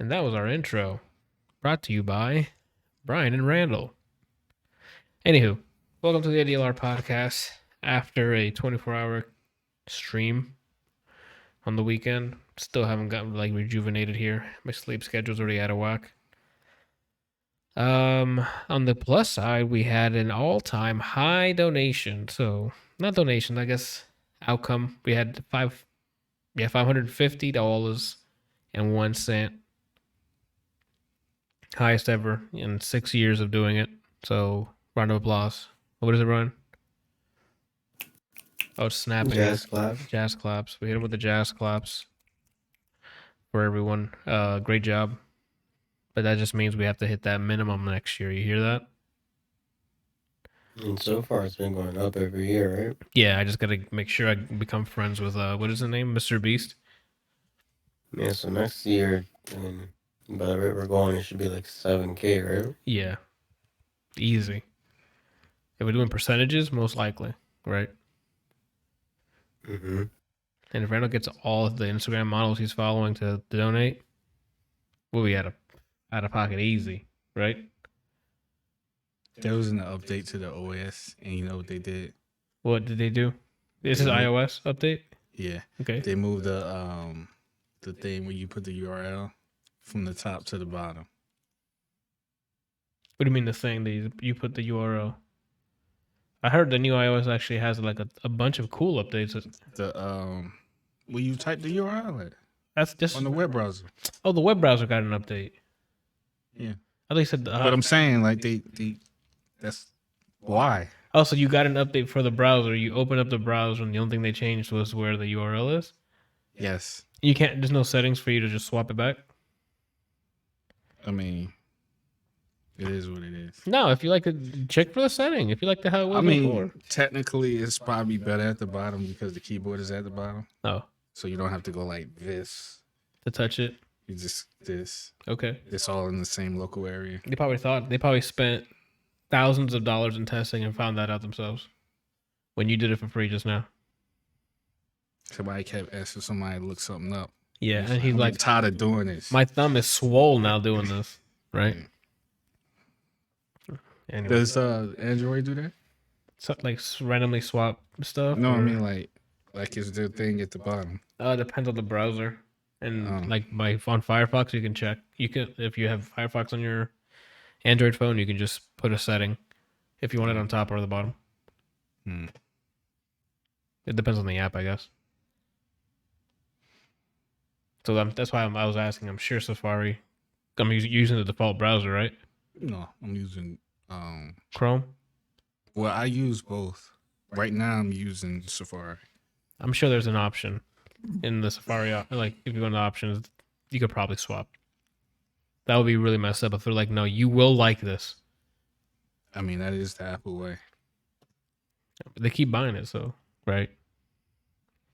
And that was our intro, brought to you by Brian and Randall. Anywho, welcome to the ADLR Podcast. After a 24-hour stream on the weekend, still haven't gotten rejuvenated here. My sleep schedule's already out of whack. On the plus side, we had an all-time high donation. So, not donation, I guess outcome. We had $550.01. Highest ever in 6 years of doing it. So, round of applause. What is it, Ryan? Oh, it's snapping. Jazz claps. Jazz claps. We hit him with the jazz claps for everyone. Great job. But that just means we have to hit that minimum next year. You hear that? And so far, it's been going up every year, right? Yeah, I just got to make sure I become friends with, what is his name? Mr. Beast? Yeah, so next year, by the rate we're going, it should be like 7K, right? Yeah. Easy. If we're doing percentages, most likely, right? Mm-hmm. And if Randall gets all of the Instagram models he's following to donate, we'll be out of pocket easy, right? There was an update to the OS, and you know what they did? What did they do? This is iOS update? Yeah. Okay. They moved the thing where you put the URL from the top to the bottom. What do you mean the thing that you put the URL? I heard the new iOS actually has like a bunch of cool updates. Where you type the URL at? That's just on the web browser. Oh, the web browser got an update. Yeah. I thought you said but I'm saying like they that's why. Oh, so you got an update for the browser. You open up the browser and the only thing they changed was where the URL is? Yes. You can't, there's no settings for you to just swap it back? I mean, it is what it is. No, if you like to check for the setting, if you like how it was before. Technically it's probably better at the bottom because the keyboard is at the bottom. Oh. So you don't have to go like this to touch it. You just this. Okay. It's all in the same local area. They probably spent thousands of dollars in testing and found that out themselves when you did it for free just now. Somebody kept asking somebody to look something up. Yeah, and he's like, tired of doing this. My thumb is swole now doing this, right? Yeah. Anyway. Does Android do that? So, like randomly swap stuff? No, I mean like is the thing at the bottom? It depends on the browser. And on Firefox, you can check. You can, if you have Firefox on your Android phone, you can just put a setting if you want it on top or the bottom. It depends on the app, I guess. So that's why I was asking. I'm sure Safari. I'm using the default browser, right? No, I'm using Chrome. Well, I use both. Right now, I'm using Safari. I'm sure there's an option in the Safari. Like if you go into options, you could probably swap. That would be really messed up if they're like, no, you will like this. I mean, that is the Apple way. They keep buying it, so right.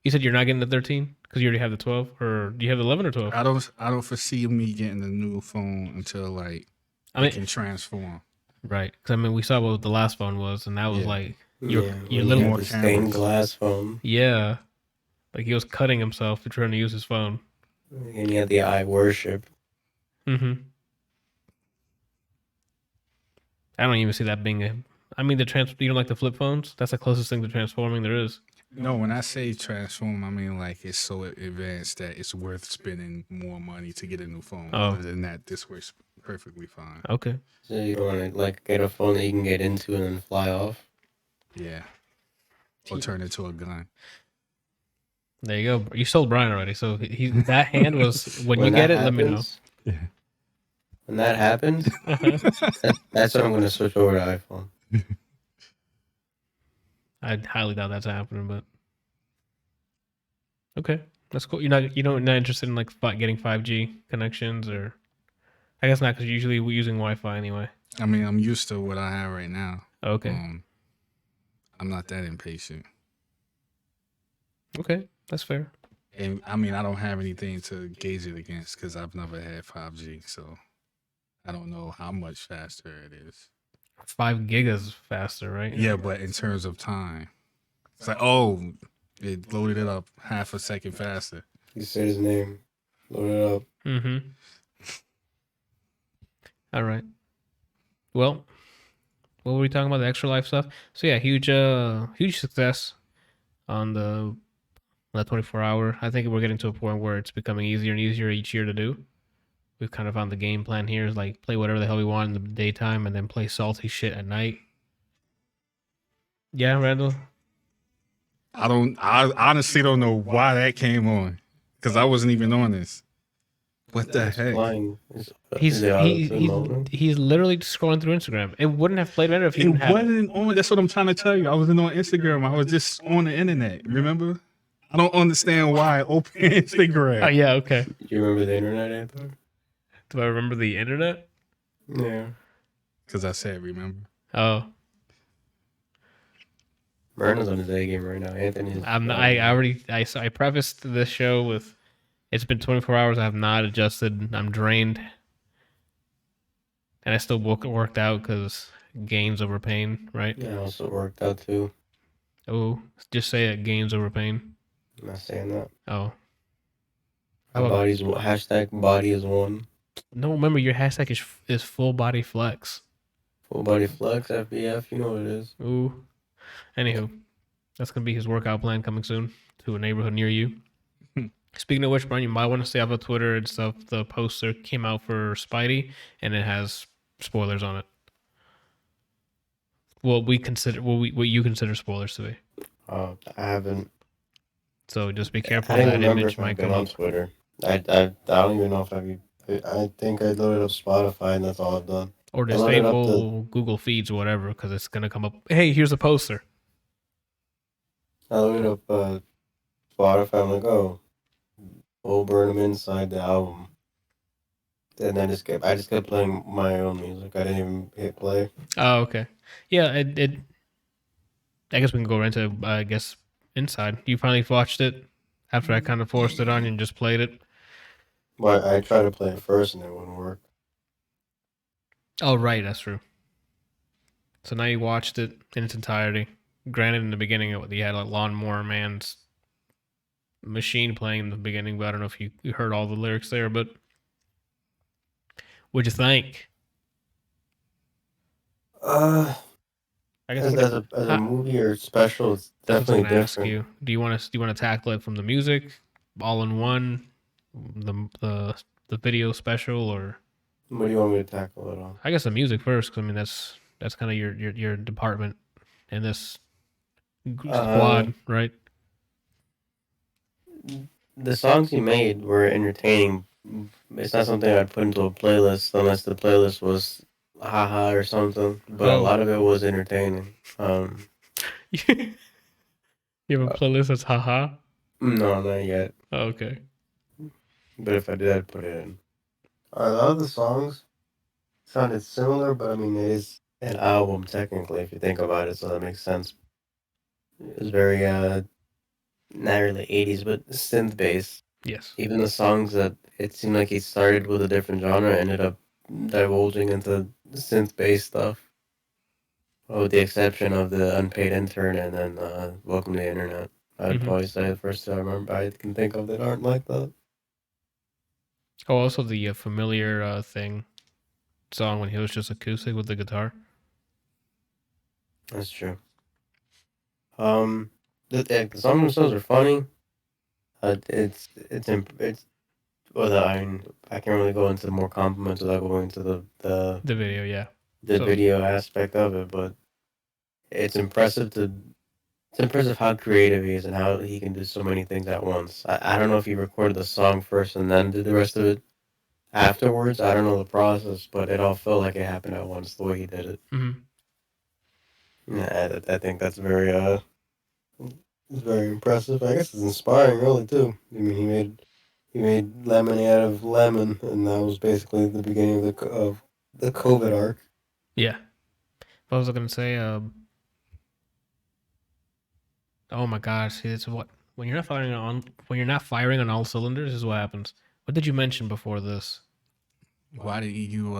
You said you're not getting the 13 because you already have the 12, or do you have the 11 or 12? I don't foresee me getting the new phone until it can transform. Right, because we saw what the last phone was, and that was like your little more stained glass phone. Yeah, like he was cutting himself to trying to use his phone, and he had the eye worship. I don't even see that being you don't like the flip phones? That's the closest thing to transforming there is. No, when I say transform, I mean like it's so advanced that it's worth spending more money to get a new phone. Oh. Other than that, this works perfectly fine. Okay. So you want to get a phone that you can get into and then fly off? Yeah. Or turn it to a gun. There you go. You sold Brian already, so that hand was when you get it. Let me know. Yeah. When that happens, that's when I'm going to switch over to iPhone. I highly doubt that's happening, but okay, that's cool. You're not interested in getting 5G connections, or I guess not, because usually we're using Wi-Fi anyway. I mean, I'm used to what I have right now. Okay. I'm not that impatient. Okay, that's fair. And I mean, I don't have anything to gauge it against because I've never had 5G, so I don't know how much faster it is. 5 gigas faster, right? Yeah, but in terms of time, it's like, it loaded it up half a second faster. You said his name. Load it up. All right. Well, what were we talking about? The extra life stuff. So yeah, huge success on the 24 hour. I think we're getting to a point where it's becoming easier and easier each year to do. We've kind of found the game plan here is like play whatever the hell we want in the daytime and then play salty shit at night. Yeah, Randall. I honestly don't know why that came on because I wasn't even on this. What the It's heck? flying. He's he's literally scrolling through Instagram. It wouldn't have played better if he It didn't have it. wasn't on. That's what I'm trying to tell you. I wasn't on Instagram. I was just on the internet. Remember? I don't understand why I opened Instagram. Oh yeah, okay. Do you remember the internet, Anthony? Do I remember the internet? Yeah. Because I said, remember? Oh, Brandon's on his A game right now. Anthony's. I'm not, I prefaced this show with it's been 24 hours. I have not adjusted. I'm drained, and I still worked out because gains over pain, right? Yeah, also worked out too. Oh, just say it. Gains over pain. I'm not saying that. Oh, My body's hashtag body is one. no. Remember, your hashtag is full body flex. Full body flex, FBF, you know what it is. Ooh. Anywho, that's gonna be his workout plan coming soon to a neighborhood near you. Speaking of which, Brian, you might want to stay off of Twitter and stuff. The poster came out for Spidey, and it has spoilers on it. What you consider spoilers to be. I haven't. So just be careful. I didn't That remember image if I've might been come on up. Twitter. I don't even know if I think I loaded up Spotify and that's all I've done. Or I just loaded up faithful Google Feeds or whatever, because it's gonna come up. Hey, here's a poster. I loaded up Spotify. I'm like, oh, Bo Burnham inside the album. And then I just kept playing my own music. I didn't even hit play. Oh, okay. Yeah, it. I guess we can go right into inside. You finally watched it after I kind of forced it on you and just played it. But I tried to play it first and it wouldn't work. Oh, right, that's true. So now you watched it in its entirety. Granted, in the beginning, you had like Lawnmower Man's machine playing in the beginning, but I don't know if you heard all the lyrics there. But what'd you think? I I guess as a movie or special, it's definitely different. Ask you, do you want to tackle it from the music, all in one, the video special, or what do you want me to tackle it on? I guess the music first. 'Cause, I mean, that's kind of your department in this squad, right? The songs he made were entertaining. It's not something I'd put into a playlist unless the playlist was haha or something. But a lot of it was entertaining. You have a playlist that's haha? No, not yet. Oh, okay. But if I did, I'd put it in. A lot of the songs sounded similar, but I mean, it is an album technically if you think about it, so that makes sense. It was very not really 80s, but synth based. Yes. Even the songs that it seemed like he started with a different genre ended up divulging into synth based stuff. With the exception of the Unpaid Intern and then Welcome to the Internet. I'd probably say the first two I can think of that aren't like that. Oh, also the familiar thing song when he was just acoustic with the guitar. That's true. The songs themselves are funny. It's well, I mean, I can't really go into more compliments without going into the video, yeah. Video aspect of it, but it's impressive how creative he is and how he can do so many things at once. I don't know if he recorded the song first and then did the rest of it afterwards. I don't know the process, but it all felt like it happened at once the way he did it. Yeah, I think that's very impressive. I guess it's inspiring, really, too. I mean, he made Lemonade out of lemon, and that was basically the beginning of the COVID arc. Yeah. What was I gonna say? Oh my gosh! See, it's what when you're not firing on all cylinders is what happens. What did you mention before this? Why did you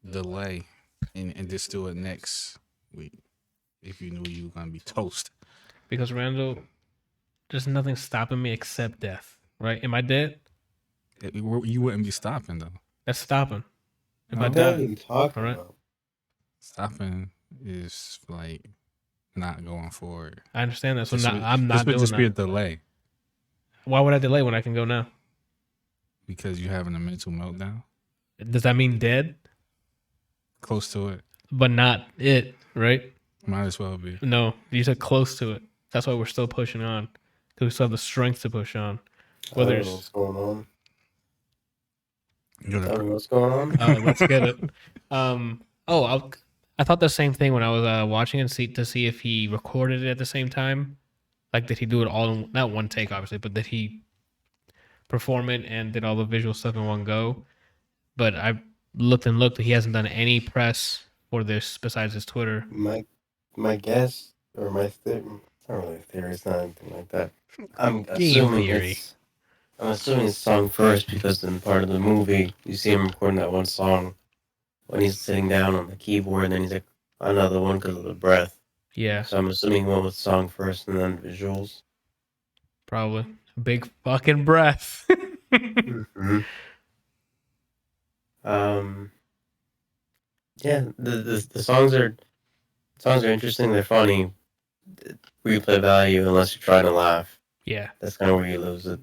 delay and just do it next week if you knew you were gonna be toast? Because Randall, there's nothing stopping me except death. Right? Am I dead? You wouldn't be stopping though. That's stopping. If No. I What die, are you talking all right. about? Stopping is like not going forward. I understand that. So This not, would, I'm this not would doing just be a that. delay Why would I delay when I can go now? because you're having a mental meltdown. Does that mean dead? Close to it. But not it, right? Might as well be. No, you said close to it. That's why we're still pushing on. Because we still have the strength to push on. I Whether don't know it's what's going on. You're Tell the me what's going on. oh, let's get it. I thought the same thing when I was watching it to see if he recorded it at the same time. Like, did he do it all in not one take, obviously, but did he perform it and did all the visual stuff in one go? But I looked and looked. He hasn't done any press for this besides his Twitter. My guess or my theory. It's not really a theory. It's not anything like that. I'm Game assuming theory. it's song first because in part of the movie you see him recording that one song when he's sitting down on the keyboard and then he's like another one because of the breath. Yeah, So I'm assuming he went with song first and then visuals. probably. Big fucking breath. Mm-hmm. Yeah, the songs are interesting. They're funny. Replay value unless you're trying to laugh. Yeah. That's kind of where you lose it.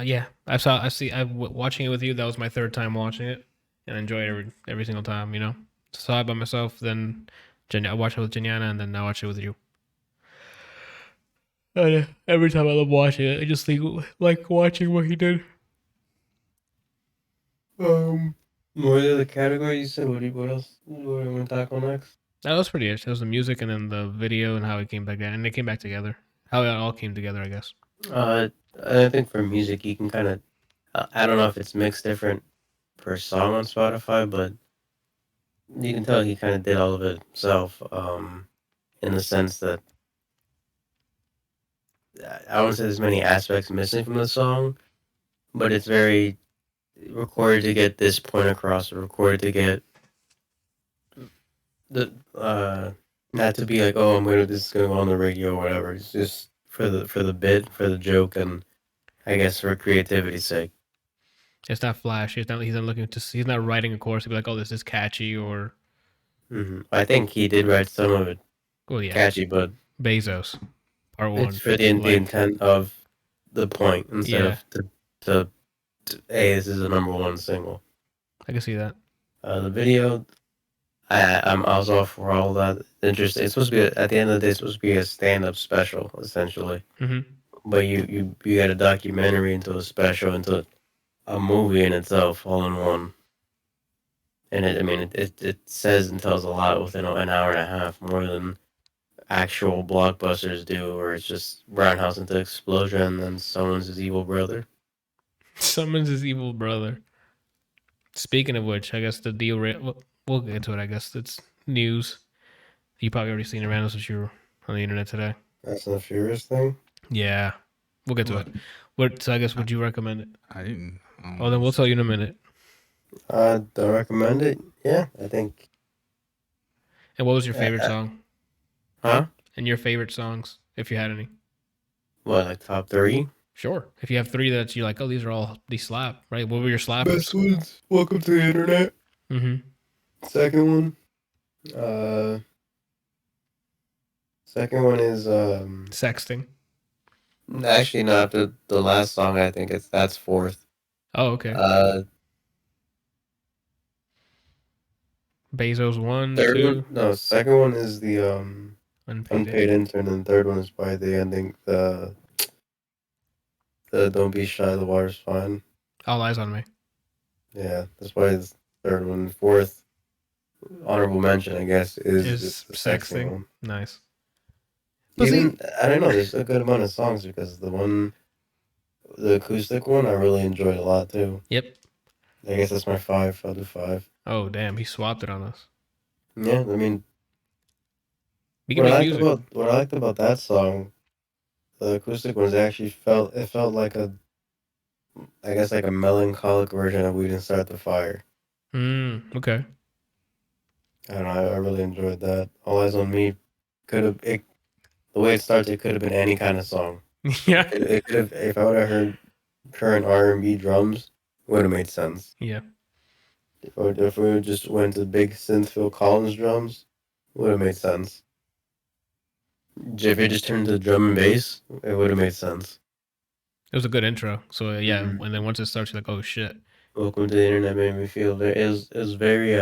Yeah, watching it with you. That was my third time watching it, and I enjoy it every single time. You know, saw it by myself, then I watched it with Janiana, and then I watch it with you. Every time I love watching it, I just think like watching what he did. What are the categories you said? What else? What do you want to tackle next? That was pretty it. It was the music and then the video and how it came back down, and they came back together. How it all came together, I guess. I think for music, you can kind of. I don't know if it's mixed different per song on Spotify, but you can tell he kind of did all of it himself. In the sense that I wouldn't say there's many aspects missing from the song, but it's very recorded to get this point across, or recorded to get the not to be like, oh, this is gonna go on the radio or whatever. It's just for the bit, for the joke, and I guess for creativity's sake. It's not flashy. He's not looking to. He's not writing a chorus to be like, oh, this is catchy or. Mm-hmm. I think he did write some of it Well, yeah. catchy, but Bezos, part one. it's for the intent of the point instead of to hey, this is a #1 single. I can see that. The video, I was all for all that. Interesting. It's supposed to be at the end of the day. It's supposed to be a stand-up special, essentially. Mm-hmm. But you got a documentary into a special into a movie in itself, all in one. And it says and tells a lot within an hour and a half, more than actual blockbusters do, where it's just roundhouse into explosion and then someone's his evil brother. Summons his evil brother. Speaking of which, I guess the deal. We'll get to it. I guess it's news. You probably already seen it, Randall, since you were on the internet today. That's the Furious thing. Yeah, we'll get to it. So I guess would you recommend it? I didn't. Oh, then we'll tell you in a minute. Do I recommend it? Yeah, I think. And what was your favorite song? Huh? And your favorite songs, if you had any? What, like top 3? Sure. If you have 3 that you like, oh, these slap, right? What were your slappers? Best ones. Welcome to the internet. Mm-hmm. Second one. Second one is Sexting. actually not the last song. I think that's fourth. Oh, okay. Bezos 1, Third 2. one, no. Second one is the unpaid intern, and third one is by the ending. The don't be shy. The water's fine. All Eyes on Me. Yeah, that's why it's third one. Fourth, honorable mention, I guess, is the sexting one. Nice. Even, I don't know, there's a good amount of songs because the acoustic one, I really enjoyed a lot too. Yep. I guess that's my 5. I'll do 5. Oh, damn. He swapped it on us. Yeah, I mean, What I liked about that song, the acoustic ones actually felt like I guess like a melancholic version of We Didn't Start the Fire. Okay. I don't know, I really enjoyed that. All Eyes on Me the way it starts, it could have been any kind of song. Yeah. It could have, if I would have heard current R&B drums would have made sense. Yeah. Or if we just went to big synth Phil Collins drums, would have made sense. If it just turned to drum and bass, it would have made sense. It was a good intro. So yeah, Mhm. and then once it starts, you're like, oh shit. Welcome to the Internet made me feel it was very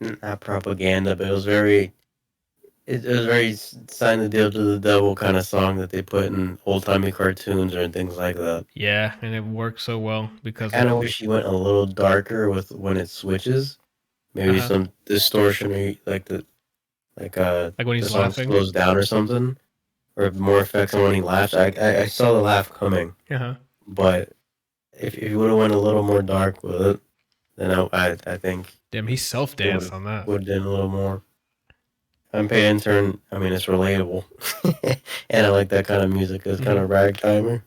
not propaganda, but it was very sign the deal to the devil kind of song that they put in old timey cartoons or things like that. Yeah, and it worked so well I because kind of wish he went a little darker with when it switches. Maybe some distortion or like when he's the song laughing. slows down or something, or more effects on when he laughs. I saw the laugh coming, but if you would have went a little more dark with it, then I think Damn, he self danced on that. would have done a little more. Unpaid intern. I mean, it's relatable, and I like that kind of music. It's kind of ragtimer.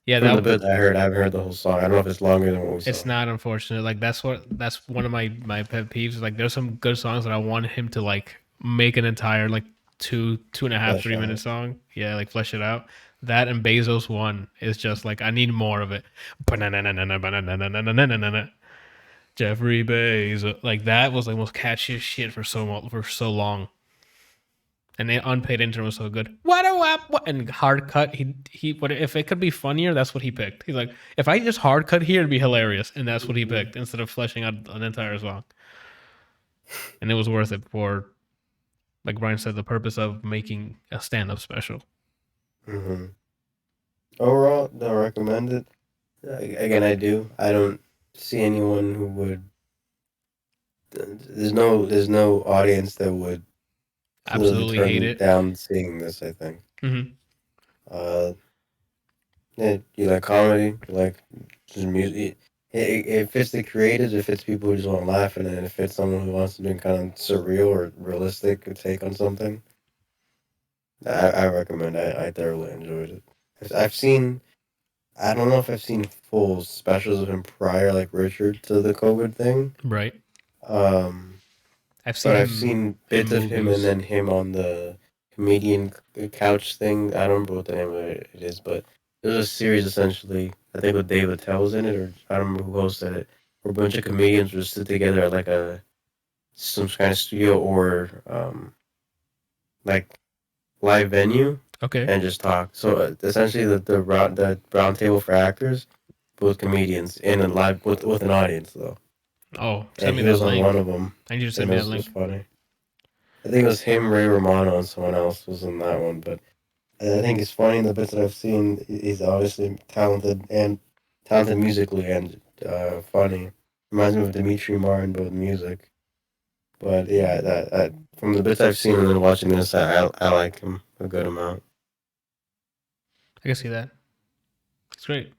Yeah, From the bit I heard, I haven't heard the whole song. I don't know if it's longer than what we saw. It's not, unfortunate. Like that's one of my pet peeves. Like there's some good songs that I want him to like make an entire like 2.5, 3 minute song. Yeah, like flesh it out. That and Bezos one is just like I need more of it. Jeffrey Bezos, like that was like most catchiest shit for so long. And the unpaid intern was so good. What and hard cut. He what if it could be funnier? That's what he picked. He's like, if I just hard cut here, it'd be hilarious, and that's what he picked instead of fleshing out an entire song. And it was worth it for, like Brian said, the purpose of making a stand-up special. Mm-hmm. Overall, don't recommend it. Again, I do. I don't see anyone who would. There's no audience that would absolutely hate it down seeing this. I think. Mm-hmm. Yeah, you like comedy, you like just music. It fits the creatives, it fits people who just want to laugh, and then it fits someone who wants to do kind of surreal or realistic take on something. I recommend. I thoroughly enjoyed it. I've seen. I don't know if I've seen full specials of him prior, like Richard, to the COVID thing. Right. I've seen bits of him and then him on the comedian couch thing. I don't remember what the name of it is, but it was a series essentially. I think with Dave Attell's in it, or I don't remember who hosted it. Where a bunch of comedians would sit together at like some kind of studio or like live venue, and just talk. So essentially, the round table for actors, both comedians in a live with an audience though. Oh, send me that link. On one of them. I need you to send me that link. It was funny. I think it was him, Ray Romano, and someone else was in that one. But I think it's funny in the bits that I've seen. He's obviously talented musically and funny. Reminds me of Dimitri Martin, but with music. But yeah, from the bits I've seen and then watching this, I like him a good amount. I can see that. It's great.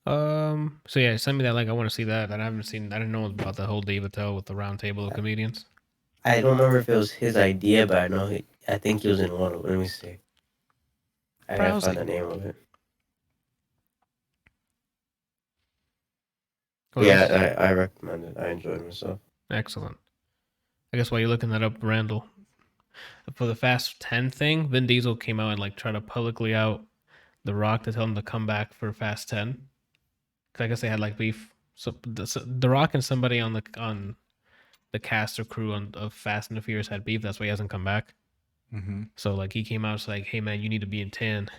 So yeah, send me that link. I want to see that. I didn't know about the whole Dave Attell with the round table of comedians. I don't remember if it was his idea, but I think he was in one of them. Let me see. I gotta find the name of it. Yeah, I recommend it. I enjoyed myself. Excellent. I guess while you're looking that up, Randall, for the Fast 10 thing, Vin Diesel came out and like tried to publicly out The Rock to tell him to come back for Fast 10. Because I guess they had like beef. So The Rock and somebody on the cast or crew of Fast and the Furious had beef. That's why he hasn't come back. Mm-hmm. So like he came out, it's like, hey man, you need to be in 10.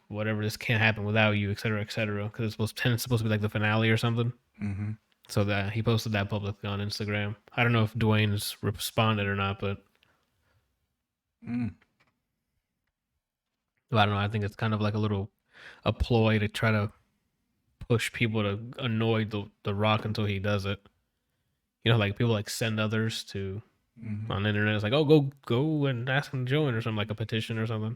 Whatever, this can't happen without you, etc., etc. Because it's supposed to be like the finale or something. Mm-hmm. So that he posted that publicly on Instagram. I don't know if Dwayne's responded or not, but I don't know. I think it's kind of like a ploy to try to push people to annoy the Rock until he does it. You know, like people like send others to on the internet. It's like, oh, go and ask him to join or something, like a petition or something.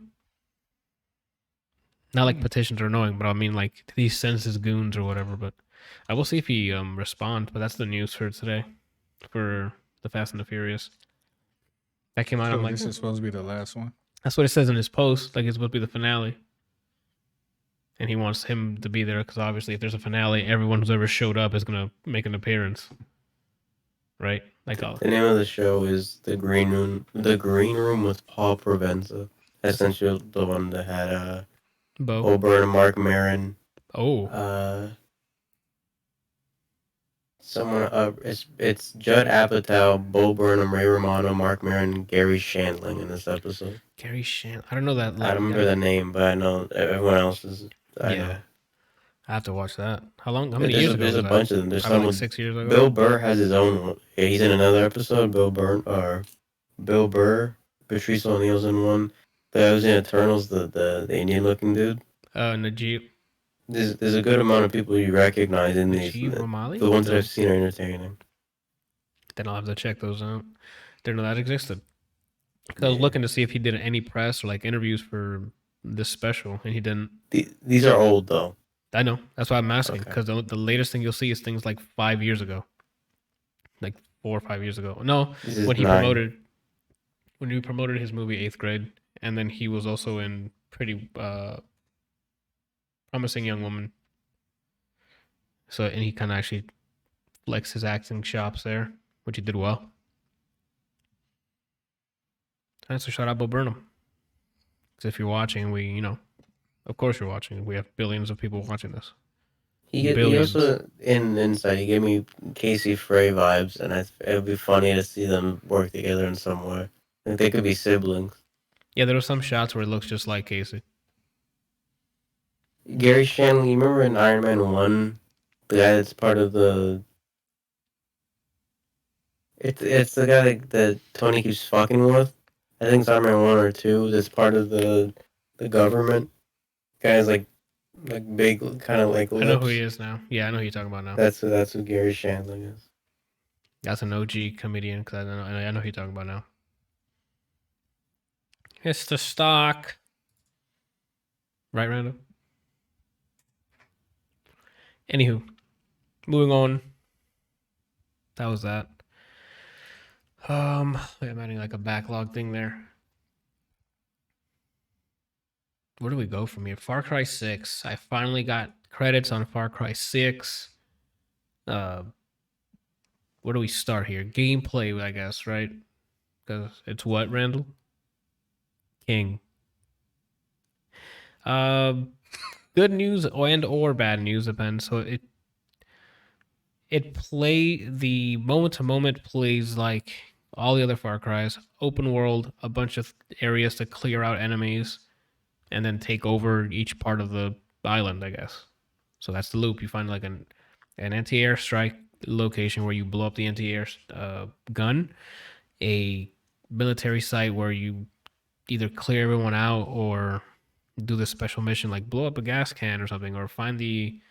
Not like petitions are annoying, but I mean like he sends his goons or whatever. But I will see if he responds. But that's the news for today for the Fast and the Furious. That came out. So I'm like, this is supposed to be the last one. That's what it says in his post. Like it's supposed to be the finale, and he wants him to be there because obviously, if there's a finale, everyone who's ever showed up is gonna make an appearance, right? Like the name of the show is The Green Room. The Green Room with Paul Provenza. Essentially, the one that had Bo Burnham, Mark Maron, Uh, someone. It's Judd Apatow, Bo Burnham, Ray Romano, Mark Maron, Gary Shandling in this episode. Gary Shan. I don't know that. I don't remember the name, but I know everyone else is. I know. I have to watch that. How many There's years a, ago there's was a that? bunch of them. There's Probably some like with 6 years ago. Bill Burr has his own one. Yeah, he's in another episode. Bill Burr, Patrice O'Neal's in one. The guy who's in Eternals, the Indian looking dude. Najib. There's a good amount of people you recognize in these. Najib Romali? The ones that I've seen are entertaining. Then I'll have to check those out. Didn't know that existed. Because I was looking to see if he did any press or like interviews for this special, and he didn't. These are old though. I know. That's why I'm asking. Because the latest thing you'll see is things like 5 years ago, like 4 or 5 years ago. No, when he promoted his movie 8th Grade, and then he was also in Pretty Promising Young Woman. So, and he kind of actually flexed his acting chops there, which he did well. Thanks for shout out Bo Burnham. Because if you're watching, of course you're watching. We have billions of people watching this. He also in Inside, he gave me Casey Frey vibes, and it would be funny to see them work together in some way. I think they could be siblings. Yeah, there were some shots where it looks just like Casey. Gary Shandling, you remember in Iron Man 1, the guy that's part of the... It's the guy that Tony keeps fucking with. I think it's Iron Man 1 or 2 that's part of the government. Guy's like big, kind of like lips. I know who he is now. Yeah, I know who you're talking about now. That's who Gary Shandling is. That's an OG comedian, because I know who you're talking about now. It's the stock. Right, Randall? Anywho, moving on. That was that. I'm adding like a backlog thing there. Where do we go from here? Far Cry 6. I finally got credits on Far Cry 6. Where do we start here? Gameplay, I guess, right? Because it's what, Randall? King. Good news or bad news depends. So the moment to moment plays like all the other Far Cries, open world, a bunch of areas to clear out enemies, and then take over each part of the island, I guess. So that's the loop. You find like an anti-air strike location where you blow up the anti-air gun, a military site where you either clear everyone out or do this special mission like blow up a gas can or something, or find the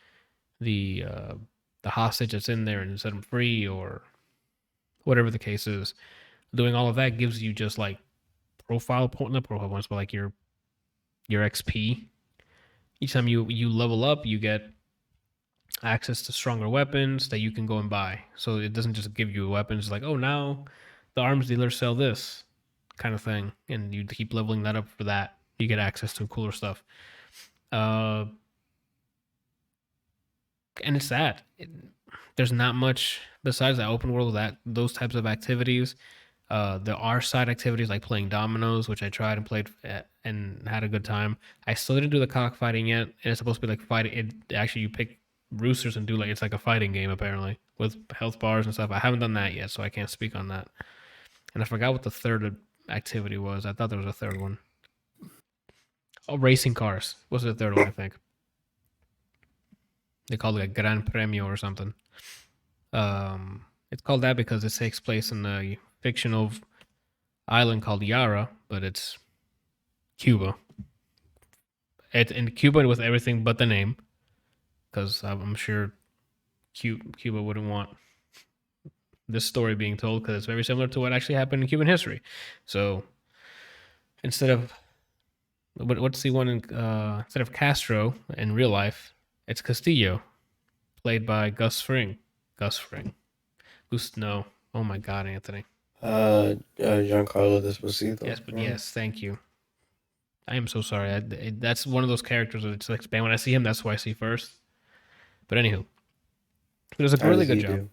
hostage that's in there and set them free, or whatever the case is. Doing all of that gives you just like not profile points, but like your XP. Each time you level up, you get access to stronger weapons that you can go and buy. So it doesn't just give you weapons like, oh, now the arms dealers sell this kind of thing, and you keep leveling that up for that. You get access to cooler stuff. And it's that. There's not much besides that open world, those types of activities. There are side activities like playing dominoes, which I tried and played and had a good time. I still didn't do the cockfighting yet, and it's supposed to be like fighting. Actually, you pick roosters and do it's like a fighting game apparently with health bars and stuff. I haven't done that yet, so I can't speak on that. And I forgot what the third activity was. I thought there was a third one. Oh, racing cars was the third one, I think. They called it a Gran Premio or something. It's called that because it takes place in a fictional island called Yara, but it's Cuba. It's in Cuba with everything but the name, because I'm sure Cuba wouldn't want this story being told, because it's very similar to what actually happened in Cuban history. So instead of what's the one instead of Castro in real life, it's Castillo, played by Gus Fring. No. Oh my God, Anthony. Giancarlo Esposito. Yes, but yes, thank you. I am so sorry. That's one of those characters that it's like, when I see him, that's who I see first. But anywho, it was a really good job.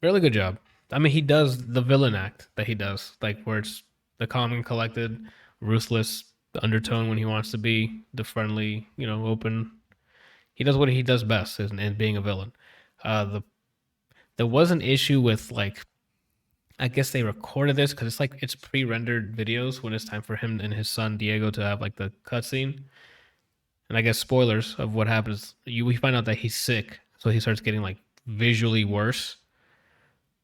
Really good job. I mean, he does the villain act that he does, like where it's the calm and collected, ruthless undertone when he wants to be, the friendly, open He does what he does best, and being a villain. There was an issue with like, I guess they recorded this because it's pre-rendered videos when it's time for him and his son Diego to have like the cutscene. And I guess spoilers of what happens. We find out that he's sick, so he starts getting like visually worse.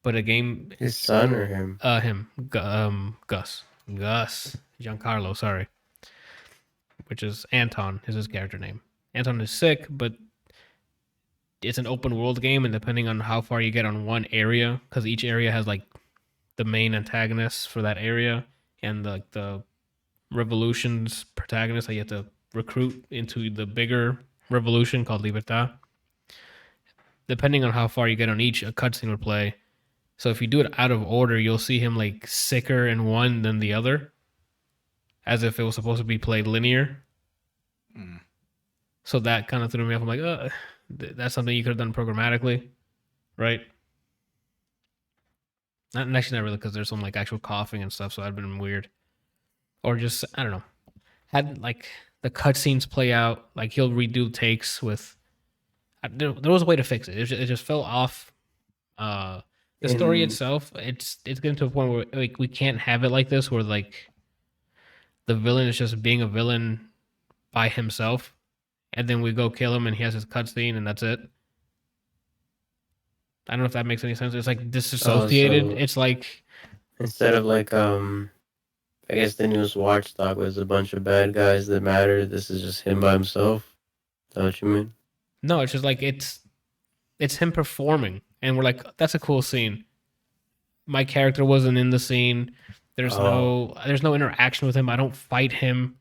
But a game, His son or him? Gus, Giancarlo, sorry, which is Anton, is his character name. Anton is sick, but it's an open world game, and depending on how far you get on one area, because each area has like the main antagonists for that area and the revolution's protagonist that you have to recruit into the bigger revolution called Libertad. Depending on how far you get on each, a cutscene would play. So if you do it out of order, you'll see him like sicker in one than the other, as if it was supposed to be played linear. So that kind of threw me off. I'm like, that's something you could have done programmatically, right? Actually, not really, because there's some like actual coughing and stuff, so that'd been weird. Or just, I don't know, had like the cutscenes play out, like he'll redo takes with. There was a way to fix it. It just fell off. The story itself, it's getting to a point where like we can't have it like this, where like the villain is just being a villain by himself, and then we go kill him, and he has his cutscene, and that's it. I don't know if that makes any sense. It's like disassociated. So it's like instead of like I guess the newest Watchdog was a bunch of bad guys that matter. This is just him by himself. Is that what you mean? no, it's just like it's him performing, and we're like, that's a cool scene. My character wasn't in the scene. There's no interaction with him. I don't fight him.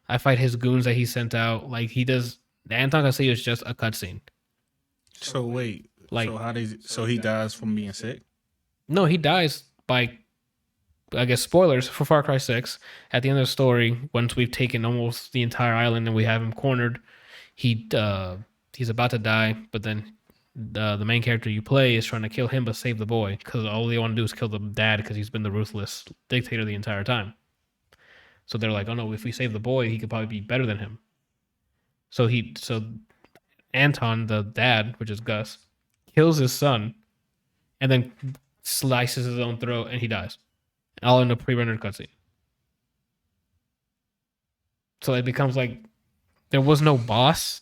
I fight his goons that he sent out. Like he does. The Anton Castillo is just a cutscene. So wait, Like- so he dies from being sick? No, he dies by, I guess, spoilers for Far Cry 6. At the end of the story, once we've taken almost the entire island and we have him cornered, he's about to die, but then the main character you play is trying to kill him but save the boy, because all they want to do is kill the dad because he's been the ruthless dictator the entire time. So they're like, oh no, if we save the boy, he could probably be better than him. So Anton, the dad, which is Gus, kills his son and then slices his own throat and he dies. All in a pre-rendered cutscene. So it becomes like there was no boss,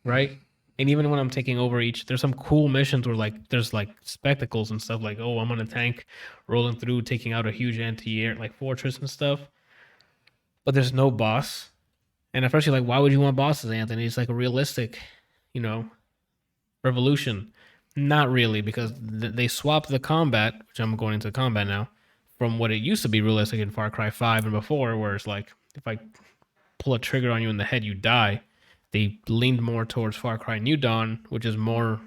right? And even when I'm taking over there's some cool missions where like there's like spectacles and stuff, like, oh, I'm on a tank rolling through, taking out a huge anti-air like fortress and stuff. But there's no boss. And at first you're like, why would you want bosses, Anthony? It's like a realistic, revolution. Not really, because they swapped the combat, which I'm going into combat now, from what it used to be realistic in Far Cry 5 and before, where it's like, if I pull a trigger on you in the head, you die. They leaned more towards Far Cry New Dawn, which is more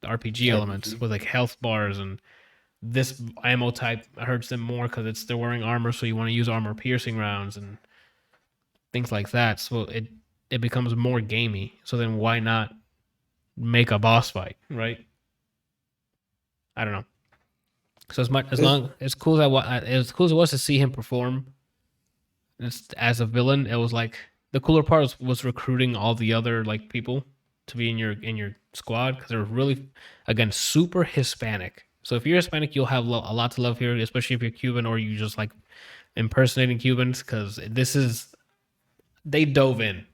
RPG elements with like health bars, and this ammo type hurts them more because they're wearing armor, so you want to use armor piercing rounds and things like that. So it becomes more gamey. So then why not make a boss fight, right? I don't know. So as cool as it was to see him perform as a villain, it was like the cooler part was recruiting all the other like people to be in your squad, because they're really, again, super Hispanic. So if you're Hispanic, you'll have a lot to love here, especially if you're Cuban or you just like impersonating Cubans, because they dove in.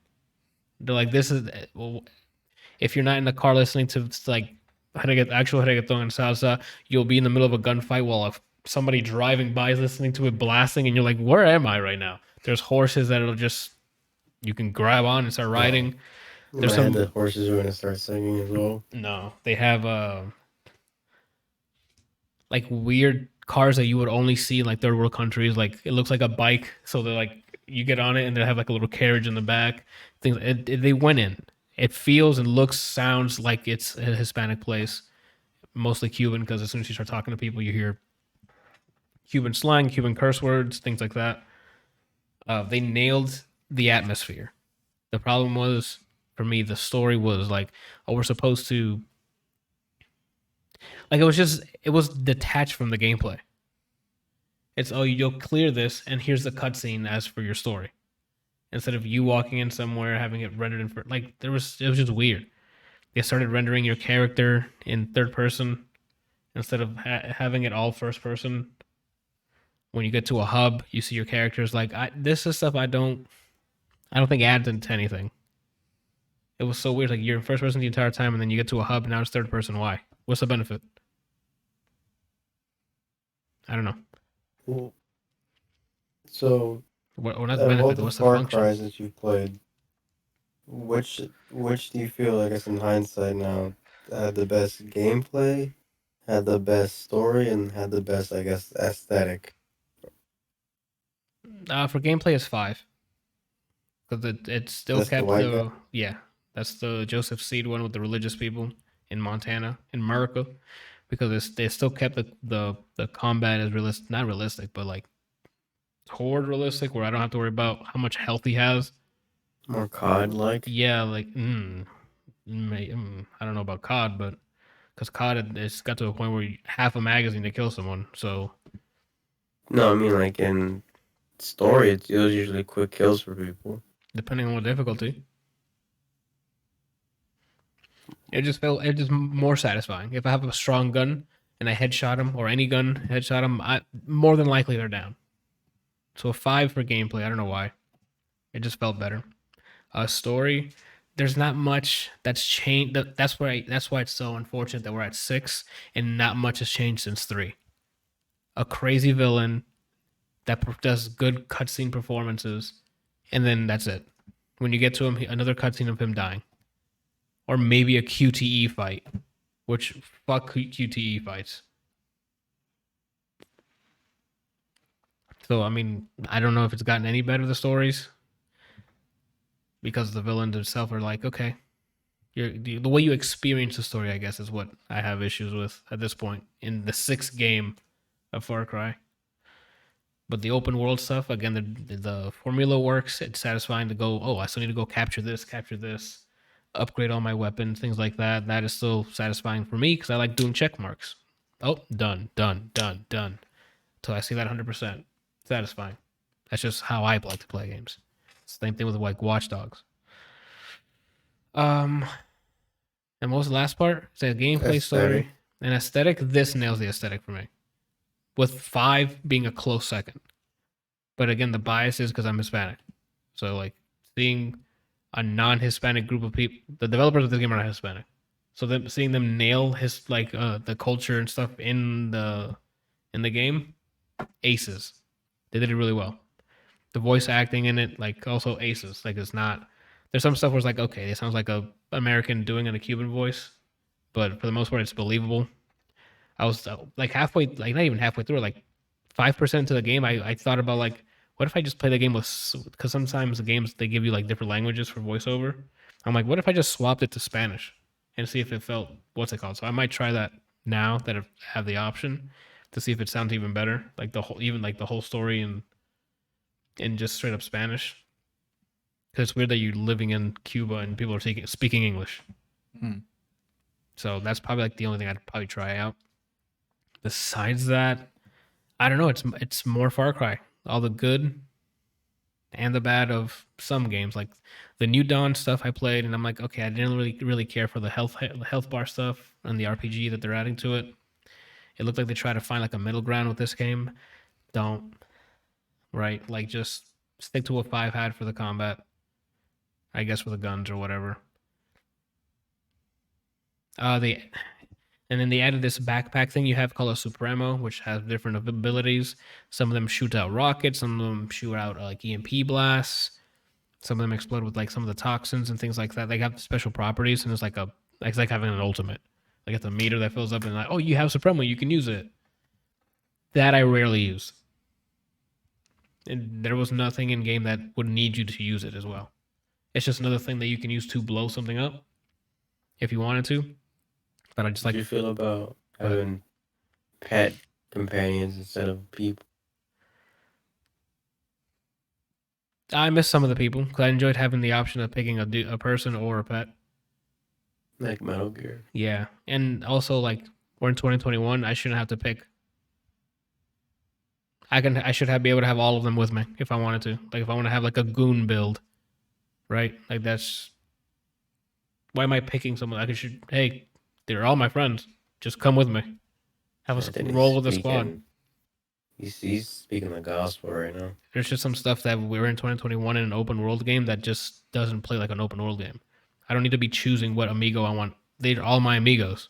They're like, if you're not in the car listening to like actual reggaeton and salsa, you'll be in the middle of a gunfight while somebody driving by is listening to it blasting, and you're like, where am I right now? There's horses that you can grab on and start riding. There's the horses are going to start singing as well. No, they have like weird cars that you would only see in like third world countries. Like it looks like a bike, so they're like, you get on it and they have like a little carriage in the back. They went in. It feels and looks, sounds like it's a Hispanic place, mostly Cuban, because as soon as you start talking to people, you hear Cuban slang, Cuban curse words, things like that. They nailed the atmosphere. The problem was, for me, the story was like, oh, we're supposed to, like, it was detached from the gameplay. It's, oh, you'll clear this, and here's the cutscene as for your story. instead of you walking in somewhere having it rendered in like it was just weird. They started rendering your character in third person instead of having it all first person. When you get to a hub, you see your characters. Like this is stuff I don't think adds into anything. It was so weird. Like you're in first person the entire time, and then you get to a hub, and now it's third person. Why? What's the benefit? I don't know. Well, so, What not out of all benefit? the What's the Far function? Cries that you've played, which do you feel, I guess, in hindsight now, had the best gameplay, had the best story, and had the best, I guess, aesthetic? For gameplay, it's 5 because it still That's the kept white guy? yeah. That's the Joseph Seed one with the religious people in Montana, in America, because they still kept the combat as realistic, not realistic, but like toward realistic, where I don't have to worry about how much health he has. More COD-like? Yeah, like I don't know about COD, but because COD it's got to a point where half a magazine to kill someone. So No, I mean, like, in story, it was usually quick kills for people. depending on what difficulty, it just more satisfying. If I have a strong gun and I headshot him, or any gun headshot him, I more than likely they're down. So a 5 for gameplay. I don't know why. It just felt better. Story, there's not much that's changed. That's why it's so unfortunate that we're at 6 and not much has changed since 3. A crazy villain that does good cutscene performances, and then that's it. When you get to him, another cutscene of him dying, or maybe a QTE fight, which fuck QTE fights. So I mean, I don't know if it's gotten any better, the stories, because the villains themselves are like, okay, the way you experience the story, I guess, is what I have issues with at this point in the 6th game of Far Cry. But the open world stuff, again, the formula works. It's satisfying to go, oh, I still need to go capture this, upgrade all my weapons, things like that. That is still satisfying for me because I like doing check marks. Oh, done. Till I see that 100%. Satisfying. That's just how I like to play games. Same thing with like Watch Dogs. And what was the last part? It's a gameplay story and aesthetic. This nails the aesthetic for me, with 5 being a close second. But again, the bias is because I'm Hispanic. So like seeing a non-Hispanic group of people, the developers of this game are not Hispanic. So seeing them nail the culture and stuff in the game, aces. They did it really well. The voice acting in it, like also aces. Like it's not. There's some stuff where it's like, okay, it sounds like a American doing in a Cuban voice, but for the most part, it's believable. I was like halfway, like not even halfway through, like 5% to the game. I thought about like, what if I just play the game with? Because sometimes the games they give you like different languages for voiceover. I'm like, what if I just swapped it to Spanish and see if it felt what's it called? So I might try that now that I have the option to see if it sounds even better, like the whole story and in just straight up Spanish. Because it's weird that you're living in Cuba and people are speaking English. So that's probably like the only thing I'd probably try out. Besides that, I don't know. It's more Far Cry. All the good and the bad of some games, like the New Dawn stuff I played, and I'm like, okay, I didn't really care for the health bar stuff and the RPG that they're adding to it. It looked like they try to find like a middle ground with this game. Don't, right? Like just stick to what 5 had for the combat. I guess with the guns or whatever. And then they added this backpack thing you have called a Supremo, which has different abilities. Some of them shoot out rockets, some of them shoot out like EMP blasts. Some of them explode with like some of the toxins and things like that. They have special properties, and it's like having an ultimate. Like it's a meter that fills up, and like, oh, you have Supremo, you can use it. That I rarely use. And there was nothing in game that would need you to use it as well. It's just another thing that you can use to blow something up if you wanted to. But I just like. How do you feel about having pet companions instead of people? I miss some of the people because I enjoyed having the option of picking a person or a pet. Like Metal Gear. Yeah, and also like we're in 2021, I shouldn't have to pick. I should be able to have all of them with me if I wanted to. Like if I want to have like a goon build, right? Like that's why am I picking someone? Hey, they're all my friends. Just come with me. Have us Then roll with the squad. He's speaking the gospel right now. There's just some stuff that we're in 2021 in an open world game that just doesn't play like an open world game. I don't need to be choosing what amigo I want. They're all my amigos.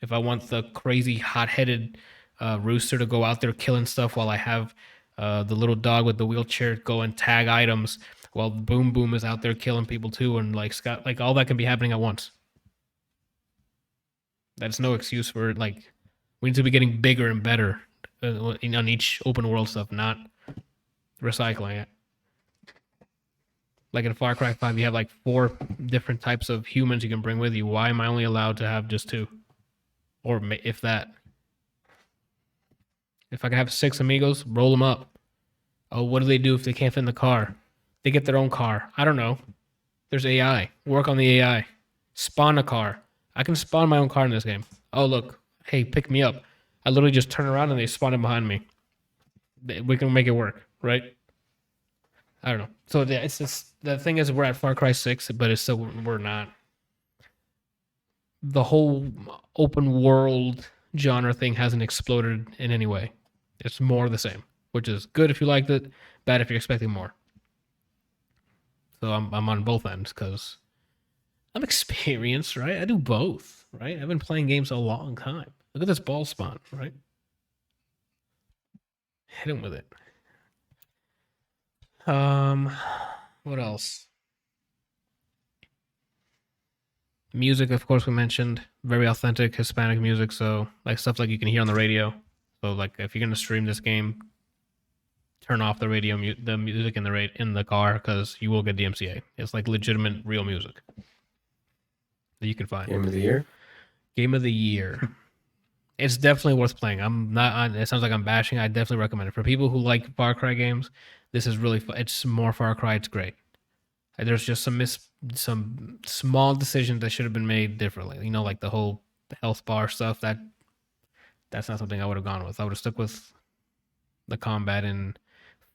If I want the crazy hot-headed rooster to go out there killing stuff while I have the little dog with the wheelchair go and tag items while Boom Boom is out there killing people too, and like Scott, like all that can be happening at once. That's no excuse for like we need to be getting bigger and better on each open world stuff, not recycling it. Like in Far Cry 5, you have like 4 different types of humans you can bring with you. Why am I only allowed to have just 2? Or if that. If I can have 6 amigos, roll them up. Oh, what do they do if they can't fit in the car? They get their own car. I don't know. There's AI. Work on the AI. Spawn a car. I can spawn my own car in this game. Oh, look. Hey, pick me up. I literally just turn around and they spawn it behind me. We can make it work, right? I don't know. So it's just the thing is we're at Far Cry 6, but it's still we're not. The whole open world genre thing hasn't exploded in any way. It's more the same, which is good if you liked it, bad if you're expecting more. So I'm on both ends because I'm experienced, right? I do both, right? I've been playing games a long time. Look at this ball spawn, right? Hit him with it. What else? Music, of course, we mentioned. Very authentic Hispanic music, so like stuff like you can hear on the radio. So like if you're gonna stream this game, turn off the radio, the music in the car because you will get DMCA. It's like legitimate, real music that you can find. Game of the year. Game of the year. It's definitely worth playing. I'm not. It sounds like I'm bashing. I definitely recommend it for people who like Far Cry games. This is really fun. It's more Far Cry. It's great. There's just some small decisions that should have been made differently. You know, like the whole health bar stuff. That's not something I would have gone with. I would have stuck with the combat in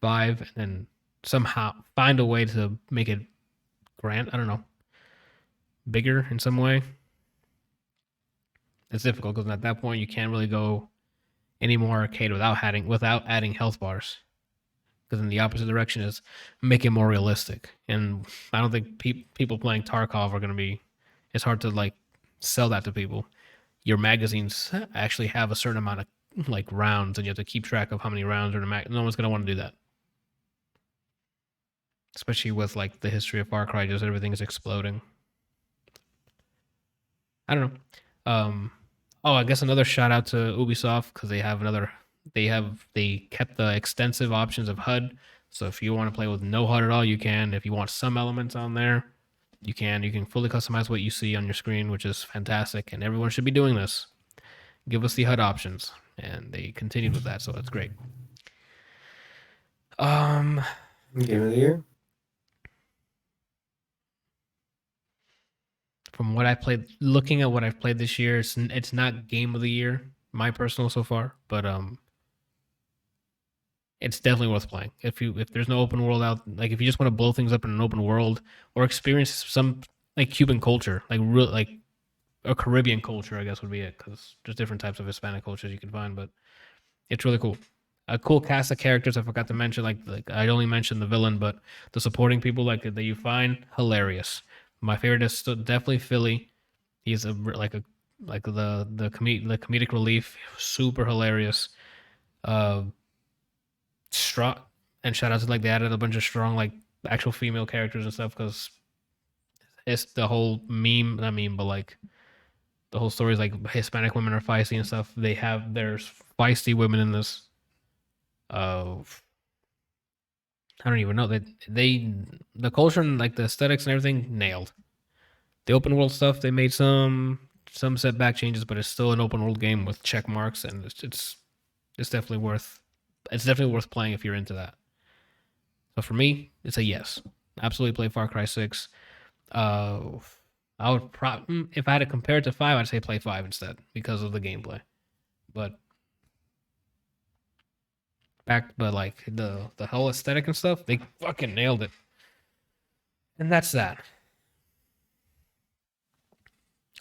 5 and then somehow find a way to make it I don't know, bigger in some way. It's difficult because at that point you can't really go any more arcade without adding health bars. Because in the opposite direction is make it more realistic. And I don't think people playing Tarkov are going to be. It's hard to like sell that to people. Your magazines actually have a certain amount of like rounds, and you have to keep track of how many rounds are in a mag. No one's going to want to do that, especially with like the history of Far Cry. Just everything is exploding. I don't know. I guess another shout out to Ubisoft because they kept the extensive options of HUD. So if you want to play with no HUD at all, you can. If you want some elements on there, you can. You can fully customize what you see on your screen, which is fantastic. And everyone should be doing this. Give us the HUD options, and they continued with that, so that's great. Game of the year. From what I played, looking at what I've played this year, it's not game of the year, my personal so far, but it's definitely worth playing. If there's no open world out, like if you just want to blow things up in an open world or experience some like Cuban culture, like real like a Caribbean culture, I guess would be it, because there's different types of Hispanic cultures you can find, but it's really cool. A cool cast of characters. I forgot to mention, like I only mentioned the villain, but the supporting people like that you find hilarious. My favorite is still definitely Philly. He's the comedic relief, super hilarious. Strong, and shout out to like they added a bunch of strong like actual female characters and stuff because it's the whole not meme, but like the whole story is like Hispanic women are feisty and stuff. There's feisty women in this. I don't even know that the culture and like the aesthetics and everything nailed. The open world stuff, they made some setback changes, but it's still an open world game with check marks, and it's definitely worth playing if you're into that. So for me, it's a yes. Absolutely play Far Cry 6. I would if I had to compare it to 5, I'd say play 5 instead because of the gameplay. But back, but like the whole aesthetic and stuff, they fucking nailed it. And that's that.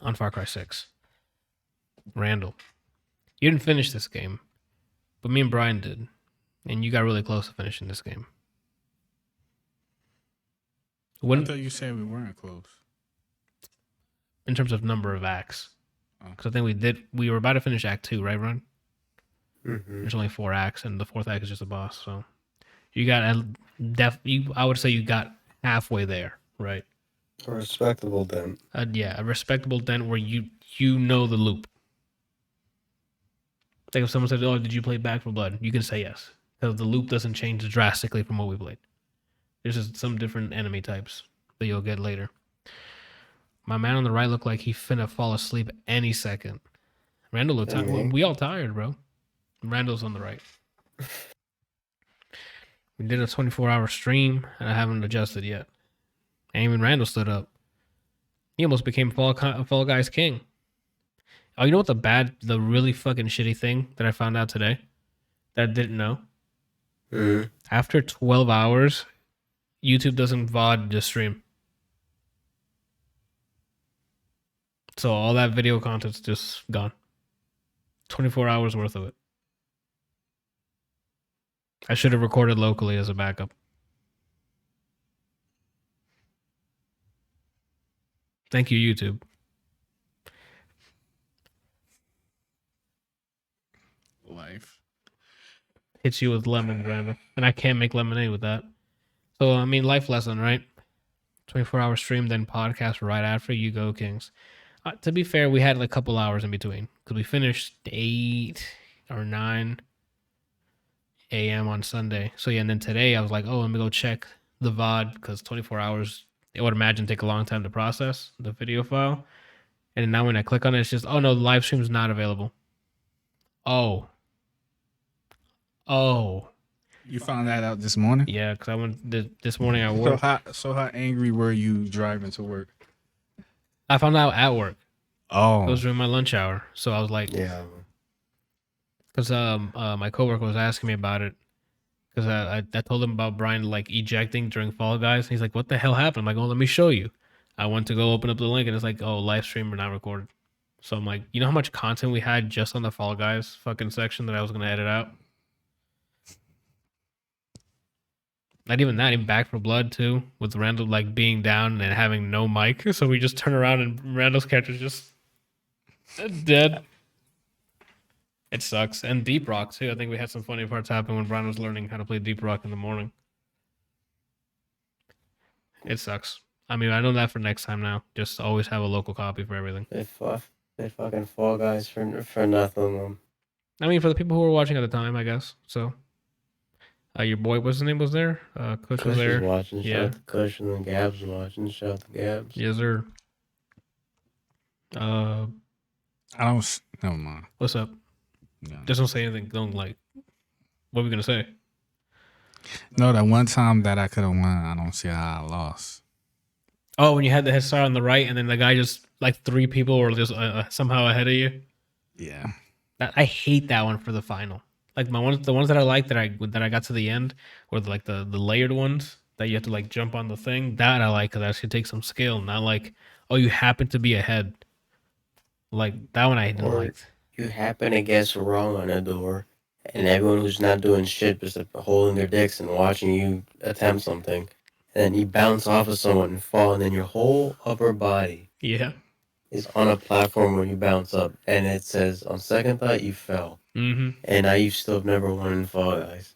On Far Cry 6. Randall, you didn't finish this game, but me and Brian did. And you got really close to finishing this game. I thought you said we weren't close. In terms of number of acts. Because I think we were about to finish Act 2, right, Ron? Mm-hmm. There's only 4 acts, and the 4th act is just a boss. So you got I would say you got halfway there, right? A respectable dent. Yeah, a respectable dent where you know the loop. Like if someone said, "Oh, did you play Back 4 Blood?" You can say yes, because the loop doesn't change drastically from what we played. There's just some different enemy types that you'll get later. My man on the right looked like he finna fall asleep any second. Randall looked tired. We all tired, bro. Randall's on the right. We did a 24-hour stream, and I haven't adjusted yet. And even Randall stood up. He almost became Fall Guys King. Oh, you know what the really fucking shitty thing that I found out today that I didn't know? Mm-hmm. After 12 hours, YouTube doesn't VOD the stream. So all that video content's just gone. 24 hours worth of it. I should have recorded locally as a backup. Thank you, YouTube. Life hits you with lemon, Brandon. And I can't make lemonade with that. So, I mean, life lesson, right? 24-hour stream, then podcast right after. You go, Kings. To be fair, we had like a couple hours in between. Because we finished 8 or 9 a.m. on Sunday. So, yeah, and then today I was like, oh, let me go check the VOD. Because 24 hours, I would imagine, take a long time to process the video file. And now when I click on it, it's just, oh, no, the live stream is not available. Oh. You found that out this morning? Yeah, because I went this morning at work. So how angry were you driving to work? I found out at work. Oh. It was during my lunch hour. So I was like, Yeah. Because my coworker was asking me about it. Because I told him about Brian like ejecting during Fall Guys. And he's like, what the hell happened? I'm like, oh, let me show you. I went to go open up the link and it's like, oh, live stream or not recorded. So I'm like, you know how much content we had just on the Fall Guys fucking section that I was going to edit out? Not even that, even Back 4 Blood too, with Randall like being down and having no mic. So we just turn around and Randall's character's just dead. It sucks. And Deep Rock too. I think we had some funny parts happen when Brian was learning how to play Deep Rock in the morning. It sucks. I mean, I know that for next time now. Just always have a local copy for everything. They fucking Fall Guys for nothing. I mean, for the people who were watching at the time, I guess. So. Your boy, what's his name, was there? Kush was there. Was watching. Yeah. Shout out to Kush, and then Gabs was watching. Shout out to Gabs. Yes, sir. I don't. Never mind. What's up? No. Just don't say anything. Don't like. What are we gonna say? No, that one time that I could have won, I don't see how I lost. Oh, when you had the head start on the right, and then the guy just like 3 people were just somehow ahead of you. Yeah. I hate that one for the final. Like the ones that I like that I got to the end, or like the layered ones that you have to like jump on the thing. That I like because that should take some skill. Not like, oh, you happen to be ahead. Like that one I didn't like. You happen to guess wrong on a door, and everyone who's not doing shit just holding their dicks and watching you attempt something, and then you bounce off of someone and fall, and then your whole upper body is on a platform when you bounce up, and it says on second thought you fell. Mm-hmm. And now you still have never won in Fall Guys.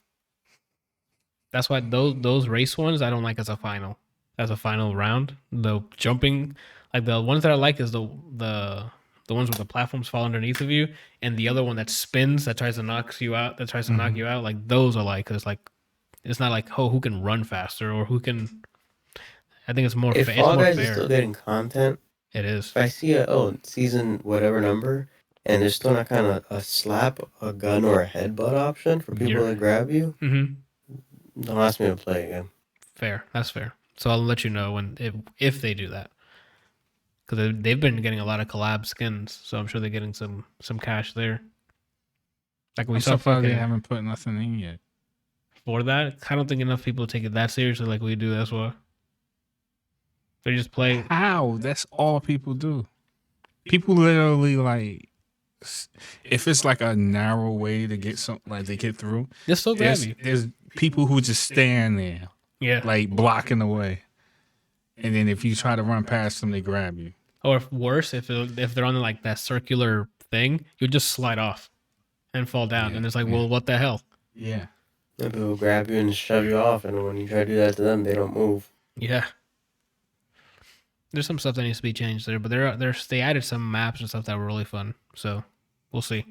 That's why those race ones I don't like as a final round. The jumping, like the ones that I like is the ones where the platforms fall underneath of you, and the other one that spins that tries to knock you out. Like those are like, because like it's not like, oh, who can run faster or who can. I think it's more. If Fall Guys is still getting content, it is. If I see season whatever number, and there's still not kind of a slap, a gun, or a headbutt option for people to grab you, don't ask me to play again. Fair. That's fair. So I'll let you know if they do that. Because they've been getting a lot of collab skins, so I'm sure they're getting some cash there. Like we So far, they haven't put nothing in yet. for that. I don't think enough people take it that seriously like we do. That's why they just play. How? That's all people do. People literally like, if it's like a narrow way to get like they get through. They'll still grab you. There's people who just stand there, Yeah. like blocking the way, and then if you try to run past them, they grab you. Or if worse, if they're on like that circular thing, you'll just slide off and fall down, and it's like, well, what the hell? Yeah. People will grab you and shove you off, and when you try to do that to them, they don't move. Yeah. There's some stuff that needs to be changed there, but they added some maps and stuff that were really fun. So we'll see.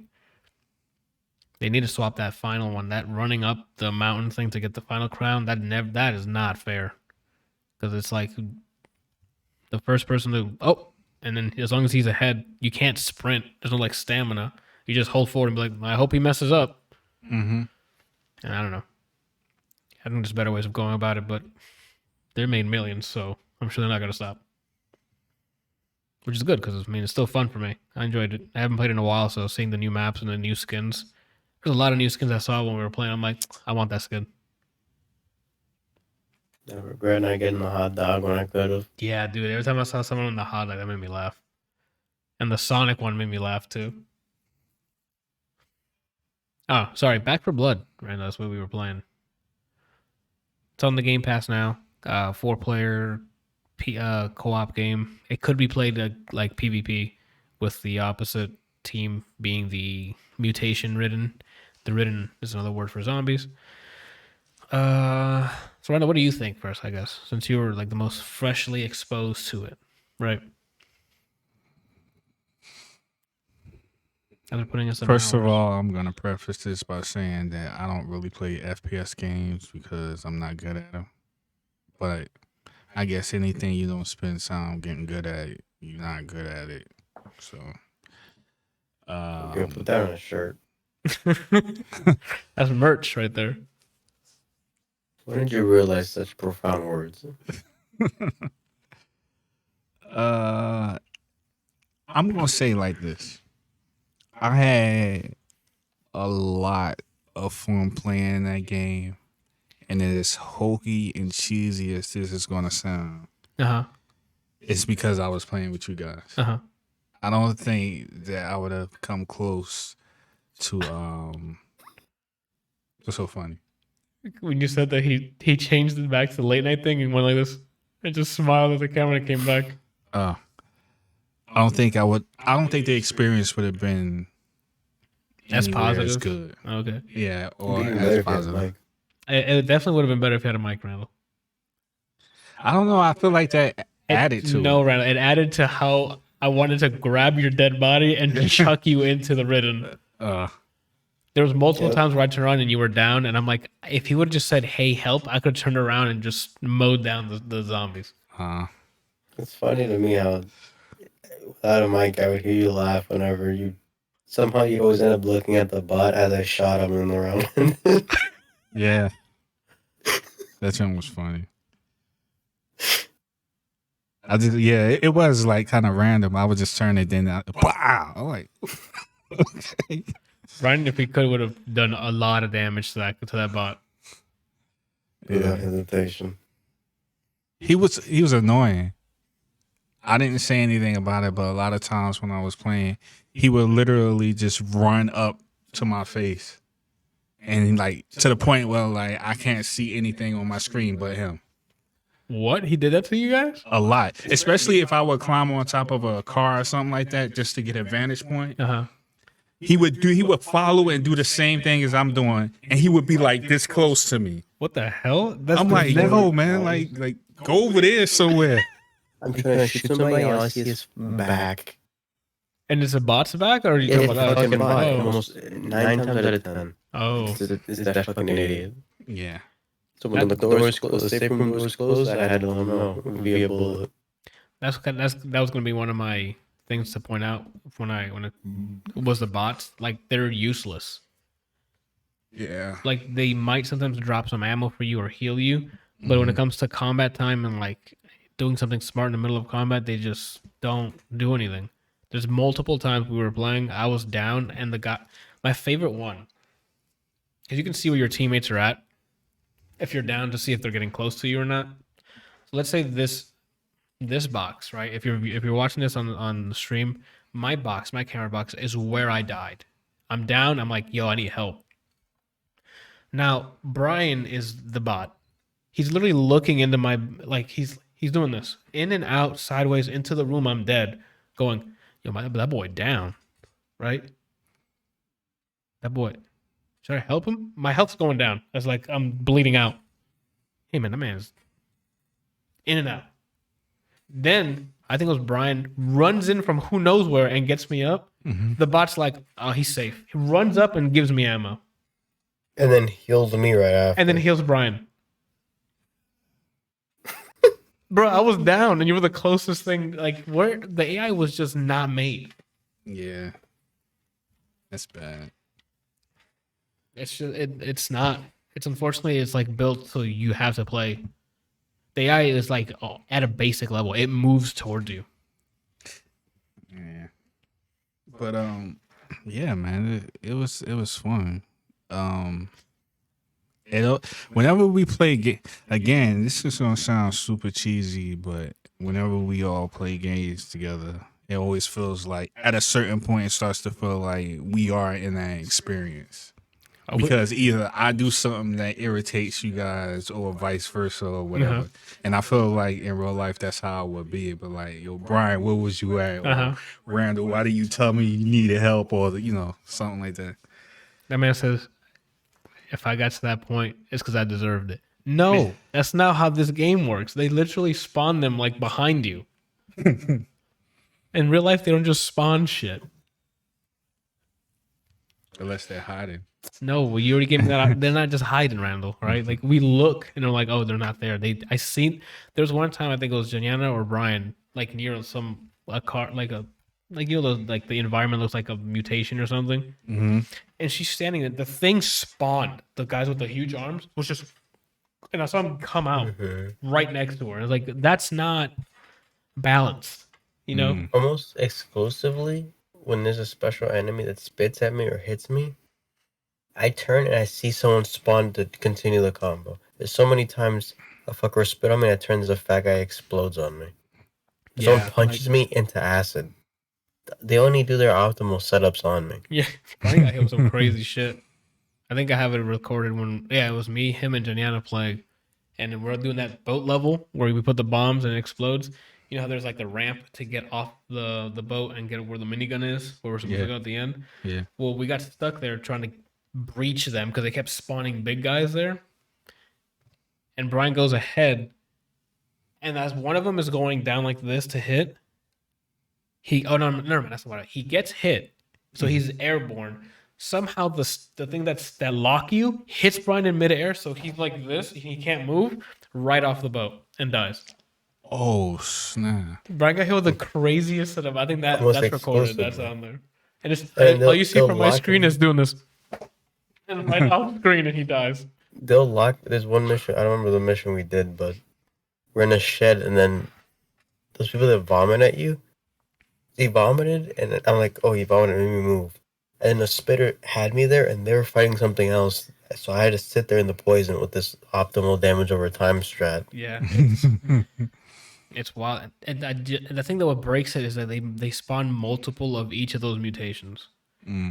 They need to swap that final one, that running up the mountain thing to get the final crown. That is not fair, because it's like the first person to and then as long as he's ahead, you can't sprint. There's no like stamina. You just hold forward and be like, I hope he messes up. Mm-hmm. And I don't know. I think there's better ways of going about it, but they're made millions, so I'm sure they're not going to stop. Which is good, because I mean, it's still fun for me. I enjoyed it. I haven't played in a while, so seeing the new maps and the new skins. There's a lot of new skins I saw when we were playing. I'm like, I want that skin. I regret not getting the hot dog when I could have. Yeah, dude. Every time I saw someone on the hot dog, that made me laugh. And the Sonic one made me laugh, too. Oh, sorry. Back for Blood. Right, that's what we were playing. It's on the Game Pass now. 4-player co-op game. It could be played like PvP, with the opposite team being the mutation-ridden. The ridden is another word for zombies. So Randall, what do you think first, I guess, since you were like the most freshly exposed to it, right? After putting us First of all, I'm going to preface this by saying that I don't really play FPS games because I'm not good at them. But I guess anything you don't spend time getting good at, you're not good at it. So, Put that on a shirt. That's merch right there. When did you realize such profound words? I'm going to say like this. I had a lot of fun playing that game, and as hokey and cheesy as this is going to sound, it's because I was playing with you guys. I don't think that I would have come close to What's so funny? When you said that he changed it back to the late night thing and went like this, and just smiled at the camera and came back. I don't think the experience would have been as positive. As good. Okay. Yeah, or as positive. It definitely would have been better if you had a mic, Randall. I don't know. I feel like that added to it. No, Randall. It added to how I wanted to grab your dead body and chuck you into the ridden. There was multiple times where I turned around and you were down, and I'm like, if he would have just said, "Hey, help," I could have turned around and just mowed down the zombies. It's funny to me how without a mic, I would hear you laugh whenever you always end up looking at the bot as I shot him in the round. Yeah. That thing was funny. It was like kind of random. I would just turn it, then wow. I'm like, okay. Ryan, if he could, would have done a lot of damage to that bot. Without hesitation. He was annoying. I didn't say anything about it, but a lot of times when I was playing, he would literally just run up to my face, and like to the point where like I can't see anything on my screen but him. What? He did that to you guys? A lot, especially if I would climb on top of a car or something like that just to get a vantage point. He would follow and do the same thing as I'm doing, and he would be like this close to me. What the hell? I'm like, no, man, like go over there somewhere. I'm trying to shoot somebody, all I see his back. And it's a bot's back, or are you talking about that? Fucking bot. Almost 9 times out of 10. Oh, It's that fucking idiot. Yeah. So when the safe room door was closed, I had to let him know it would be a bullet. that was going to be one of my things to point out when it was the bots. Like, they're useless. Yeah. Like, they might sometimes drop some ammo for you or heal you, but when it comes to combat time and like doing something smart in the middle of combat, they just don't do anything. There's multiple times we were playing, I was down, and my favorite one, because you can see where your teammates are at, if you're down to see if they're getting close to you or not. So let's say this box, right? If you're watching this on the stream, my camera box is where I died. I'm down. I'm like, yo, I need help. Now Brian is the bot. He's literally looking into my he's doing this in and out, sideways into the room. I'm dead, going, yo, that boy down, right? That boy, should I help him? My health's going down. I was like, I'm bleeding out. Hey man, that man's in and out. Then I think it was Brian runs in from who knows where and gets me up. Mm-hmm. The bot's like, oh, he's safe. He runs up and gives me ammo. And then heals me right after. And then heals Brian. Bro, I was down and you were the closest thing. Like, where the AI was just not made. Yeah. That's bad. It's just, it's not. It's unfortunately, it's like built so you have to play. The AI is like at a basic level. It moves towards you. Yeah. But yeah, man, it was fun. Whenever we play again, this is gonna sound super cheesy, but whenever we all play games together, it always feels like at a certain point it starts to feel like we are in that experience. Because either I do something that irritates you guys or vice versa or whatever. Uh-huh. And I feel like in real life that's how it would be. But like, yo, Brian, where was you at? Uh-huh. Or, Randall, why did you tell me you needed help? Or, something like that. That man says, if I got to that point, it's because I deserved it. No, that's not how this game works. They literally spawn them like behind you. In real life, they don't just spawn shit. Unless they're hiding. No, well, you already gave me that. They're not just hiding, Randall, right? Like, we look and they're like, oh, they're not there. There's one time, I think it was Janiana or Brian, like near a car, like the environment looks like a mutation or something. Mm-hmm. And she's standing there. The thing spawned. The guys with the huge arms was just, and I saw him come out right next to her. I was like, that's not balanced, you know? Almost exclusively, when there's a special enemy that spits at me or hits me, I turn and I see someone spawn to continue the combo. There's so many times a fucker will spit on me, I turn, there's a fat guy explodes on me. Someone punches me into acid. They only do their optimal setups on me. Yeah, Brian got hit with some crazy shit. I think I have it recorded it was me, him, and Janiana playing. And we're doing that boat level where we put the bombs and it explodes. You know how there's like the ramp to get off the boat and get where the minigun is, where we're supposed to go at the end? Yeah. Well, we got stuck there trying to breach them because they kept spawning big guys there. And Brian goes ahead, and as one of them is going down like this to hit, never mind, that's not what he gets hit, so he's airborne. Somehow the thing that lock you hits Brian in midair, so he's like this, he can't move, right off the boat and dies. Oh snap! Brian got hit with the craziest setup. I think that's recorded. That's on there. And it's all you see from my screen is doing this. And right off screen, and he dies. They'll lock. There's one mission. I don't remember the mission we did, but we're in a shed, and then those people that vomit at you, they vomited, and I'm like, oh, he vomited, let me move. And the spitter had me there, and they were fighting something else. So I had to sit there in the poison with this optimal damage over time strat. Yeah, it's wild. And the thing that what breaks it is that they spawn multiple of each of those mutations.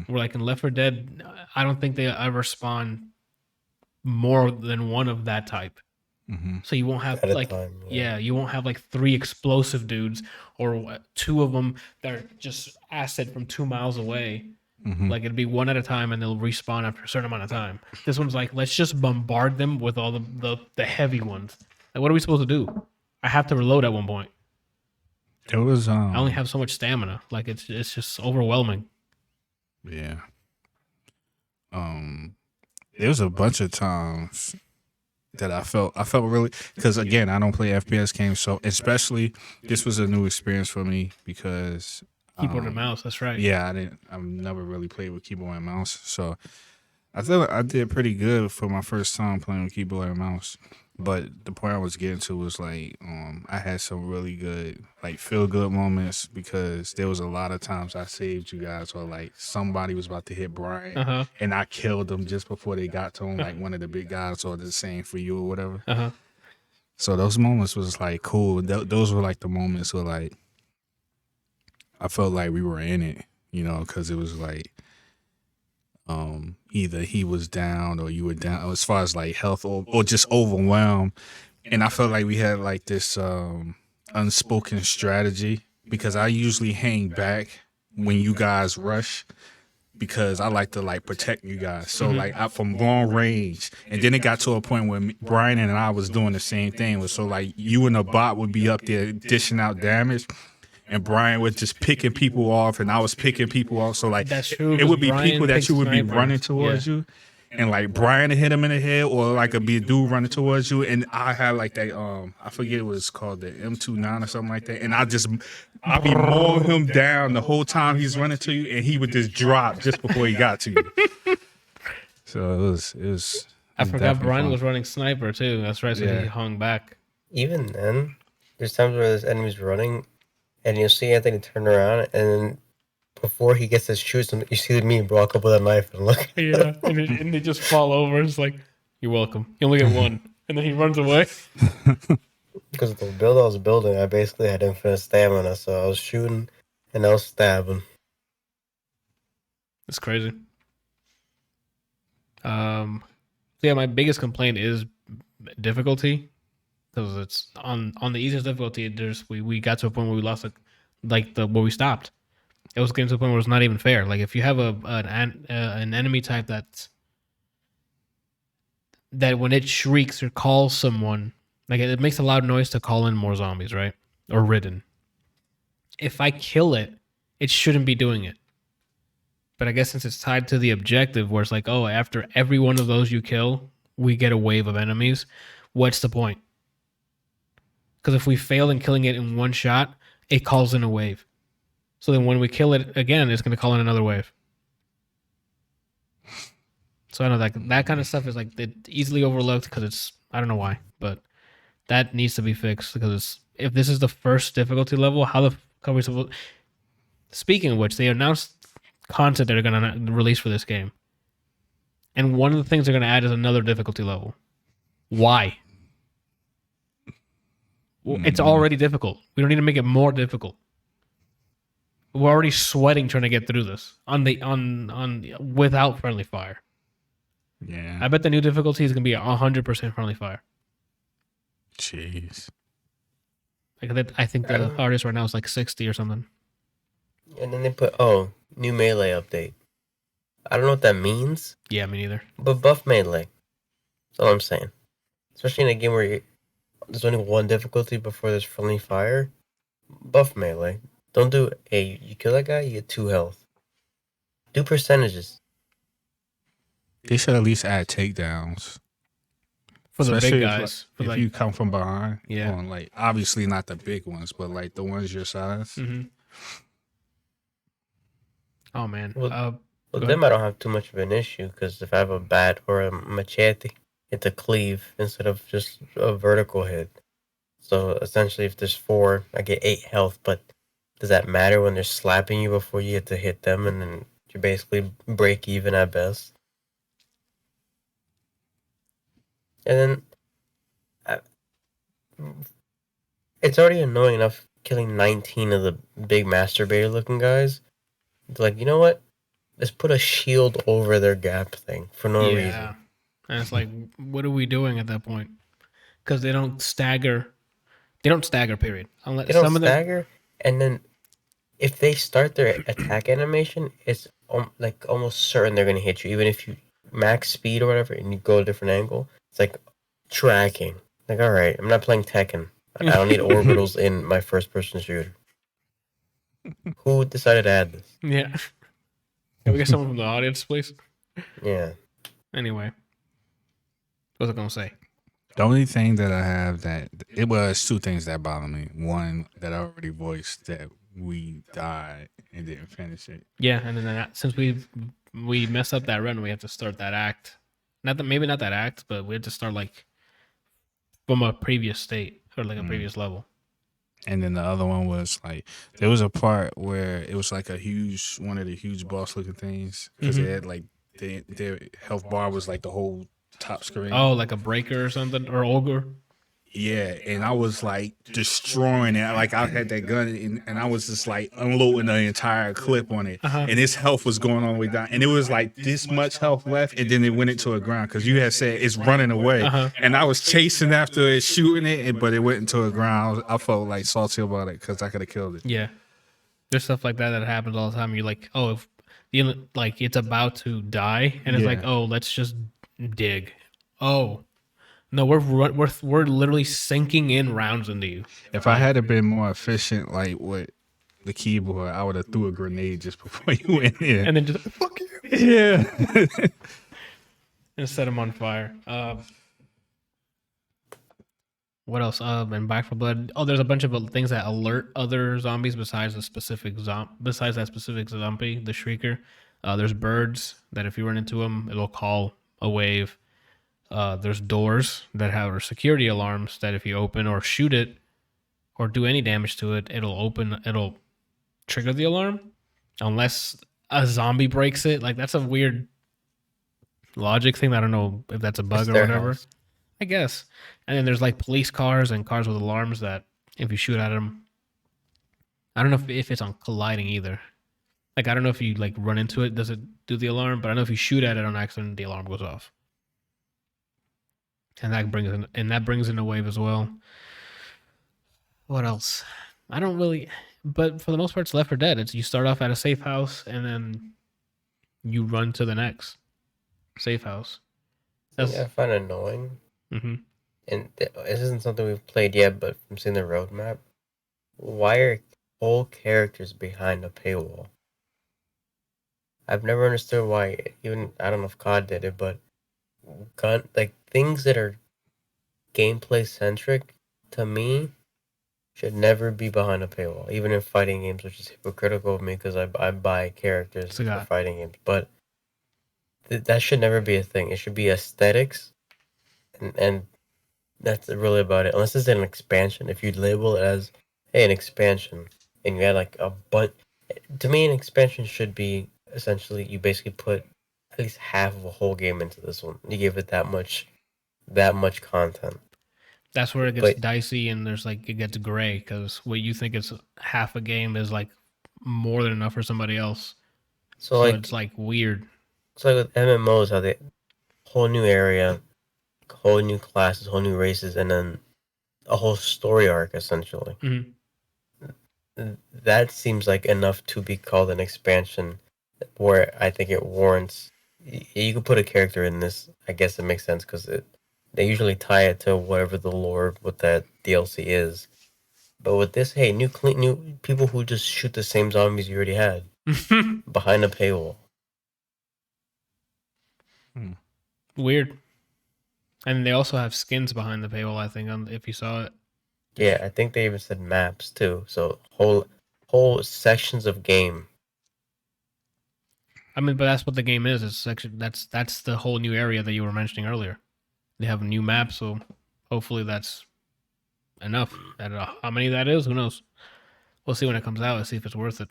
Where like in Left 4 Dead, I don't think they ever spawn more than one of that type. Mm-hmm. So you won't have At a like time, you won't have like 3 explosive dudes or 2 of them that are just acid from 2 miles away. Mm-hmm. Like it'd be one at a time and they'll respawn after a certain amount of time. This one's like, let's just bombard them with all the heavy ones. Like, what are we supposed to do? I have to reload at one point. It was I only have so much stamina. Like it's just overwhelming. Yeah. There was a bunch of times that I felt really, because again, I don't play FPS games, so especially this was a new experience for me because Keyboard and mouse, that's right. Yeah, I've never really played with keyboard and mouse, so I feel like I did pretty good for my first time playing with keyboard and mouse. But the point I was getting to was like, I had some really good, like, feel good moments because there was a lot of times I saved you guys, or like somebody was about to hit Brian, Uh-huh. and I killed them just before they got to him, like one of the big guys, or the same for you or whatever. Uh-huh. So those moments was like cool. Those were like the moments where like I felt like we were in it, because it was like either he was down or you were down as far as like health, or just overwhelmed. And I felt like we had like this unspoken strategy because I usually hang back when you guys rush because I like to like protect you guys. So like from long range, and then it got to a point where Brian and I was doing the same thing. So like you and the bot would be up there dishing out damage, and Brian was just picking people off, and I was picking people off. So like That's true. it would be Brian people that picks you would be snipers. running towards you, and like Brian would hit him in the head, or like a be a dude running towards you, and I had like that I forget what it's called, the M29 or something like that, and I'd be mowing him down the whole time he's running to you, and he would just drop just before he got to you. So it was. I forgot Brian was running sniper too. That's right. So Yeah. he hung back. Even then, there's times where this enemy's running, and you'll see Anthony turn around, and then before he gets his shoots, you see me walk up with a knife and look. Yeah, and they just fall over. It's like, you're welcome. You only get one, and then he runs away. Because the build I was building, I basically had infinite stamina, so I was shooting and I was stabbing. It's crazy. Yeah, my biggest complaint is difficulty, because it's on the easiest difficulty. We got to a point where we lost where we stopped. It was getting to a point where it's not even fair. Like if you have an enemy type that when it shrieks or calls someone, like it makes a loud noise to call in more zombies, right? Or ridden. If I kill it, it shouldn't be doing it. But I guess since it's tied to the objective, where it's like, oh, after every one of those you kill, we get a wave of enemies. What's the point? Because if we fail in killing it in one shot, it calls in a wave. So then when we kill it again, it's going to call in another wave. So I know that kind of stuff is like easily overlooked because it's, I don't know why, but that needs to be fixed because if this is the first difficulty level, how the fuck are we supposed... Speaking of which, they announced content that are going to release for this game. And one of the things they're going to add is another difficulty level. Why? Well, it's already difficult. We don't need to make it more difficult. We're already sweating trying to get through this without friendly fire. Yeah. I bet the new difficulty is going to be 100% friendly fire. Jeez. Like I think the hardest right now is like 60 or something. And then they put, new melee update. I don't know what that means. Yeah, me neither. But buff melee. That's all I'm saying. Especially in a game where there's only one difficulty before there's friendly fire. Buff melee. Don't do, hey, you kill that guy, you get 2 health. Do percentages. They should at least add takedowns. For the Especially big guys. If you come from behind. Yeah. On like, obviously not the big ones, but like the ones your size. Mm-hmm. Oh, man. Well, them I don't have too much of an issue, because if I have a bat or a machete, it's a cleave instead of just a vertical hit. So essentially, if there's 4, I get 8 health, but does that matter when they're slapping you before you get to hit them, and then you basically break even at best? And then it's already annoying enough killing 19 of the big masturbator looking guys. It's like, you know what? Let's put a shield over their gap thing for no reason. And it's like, what are we doing at that point? Because they don't stagger. They don't stagger, period. They don't stagger, and then if they start their attack animation, it's like almost certain they're going to hit you, even if you max speed or whatever and you go a different angle. It's like tracking. Like, all right, I'm not playing Tekken. I don't need orbitals in my first-person shooter. Who decided to add this? Yeah. Can we get someone from the audience, please? Yeah. Anyway. What was I going to say? The only thing that I have it was 2 things that bother me. One, that I already voiced, that we died and didn't finish it. Yeah, and then since we messed up that run, we have to start that act. Maybe not that act, but we had to start like from a previous state or like a previous level. And then the other one was like there was a part where it was like one of the huge boss looking things because they had like their health bar was like the whole top screen. Oh, like a breaker or something, or ogre. Yeah, and I was like destroying it. Like I had that gun, and I was just like unloading the entire clip on it, and his health was going all the way down, and it was like this much health left, and then it went into a ground because you had said it's running away, and I was chasing after it, shooting it, but it went into a ground. I felt like salty about it because I could have killed it. Yeah, there's stuff like that happens all the time. You're like, oh, if like it's about to die, and it's like, oh, let's just dig. Oh. No, we're literally sinking in rounds into you. If I had been more efficient, like with the keyboard, I would have threw a grenade just before you went in, and then just fuck you. Yeah, and set them on fire. What else? And Back for Blood. Oh, there's a bunch of things that alert other zombies besides that specific zombie, the Shrieker. There's birds that if you run into them, it'll call a wave. There's doors that have security alarms that if you open or shoot it or do any damage to it, it'll trigger the alarm unless a zombie breaks it. Like that's a weird logic thing. I don't know if that's a bug or whatever. House. I guess. And then there's like police cars and cars with alarms that if you shoot at them, I don't know if it's on colliding either. Like I don't know if you like run into it, does it do the alarm? But I know if you shoot at it on accident, the alarm goes off. And that brings in a wave as well. What else? I don't really, but for the most part, it's Left 4 Dead. It's you start off at a safe house and then you run to the next safe house. I find it annoying. Mm-hmm. And this isn't something we've played yet, but from seeing the roadmap, why are whole characters behind a paywall? I've never understood why. Even I don't know if COD did it, but things that are gameplay centric to me should never be behind a paywall, even in fighting games, which is hypocritical of me because I buy characters for fighting games. But that should never be a thing. It should be aesthetics, and that's really about it. Unless it's an expansion, if you label it as an expansion, and you had like a bunch. To me, an expansion should be essentially you basically put at least half of a whole game into this one. You give it that much content. That's where it gets dicey, and there's like it gets gray because what you think is half a game is like more than enough for somebody else. So it's like weird. It's like with MMOs, how they whole new area, whole new classes, whole new races, and then a whole story arc essentially. Mm-hmm. That seems like enough to be called an expansion, where I think it warrants. You could put a character in this. I guess it makes sense because they usually tie it to whatever the lore, what that DLC is. But with this, hey, new people who just shoot the same zombies you already had behind a paywall. Weird. And they also have skins behind the paywall, I think, if you saw it. Yeah, I think they even said maps too. So whole sections of game. I mean, but that's what the game is. It's section. That's the whole new area that you were mentioning earlier. They have a new map, so hopefully that's enough. I don't know how many that is. Who knows? We'll see when it comes out and see if it's worth it.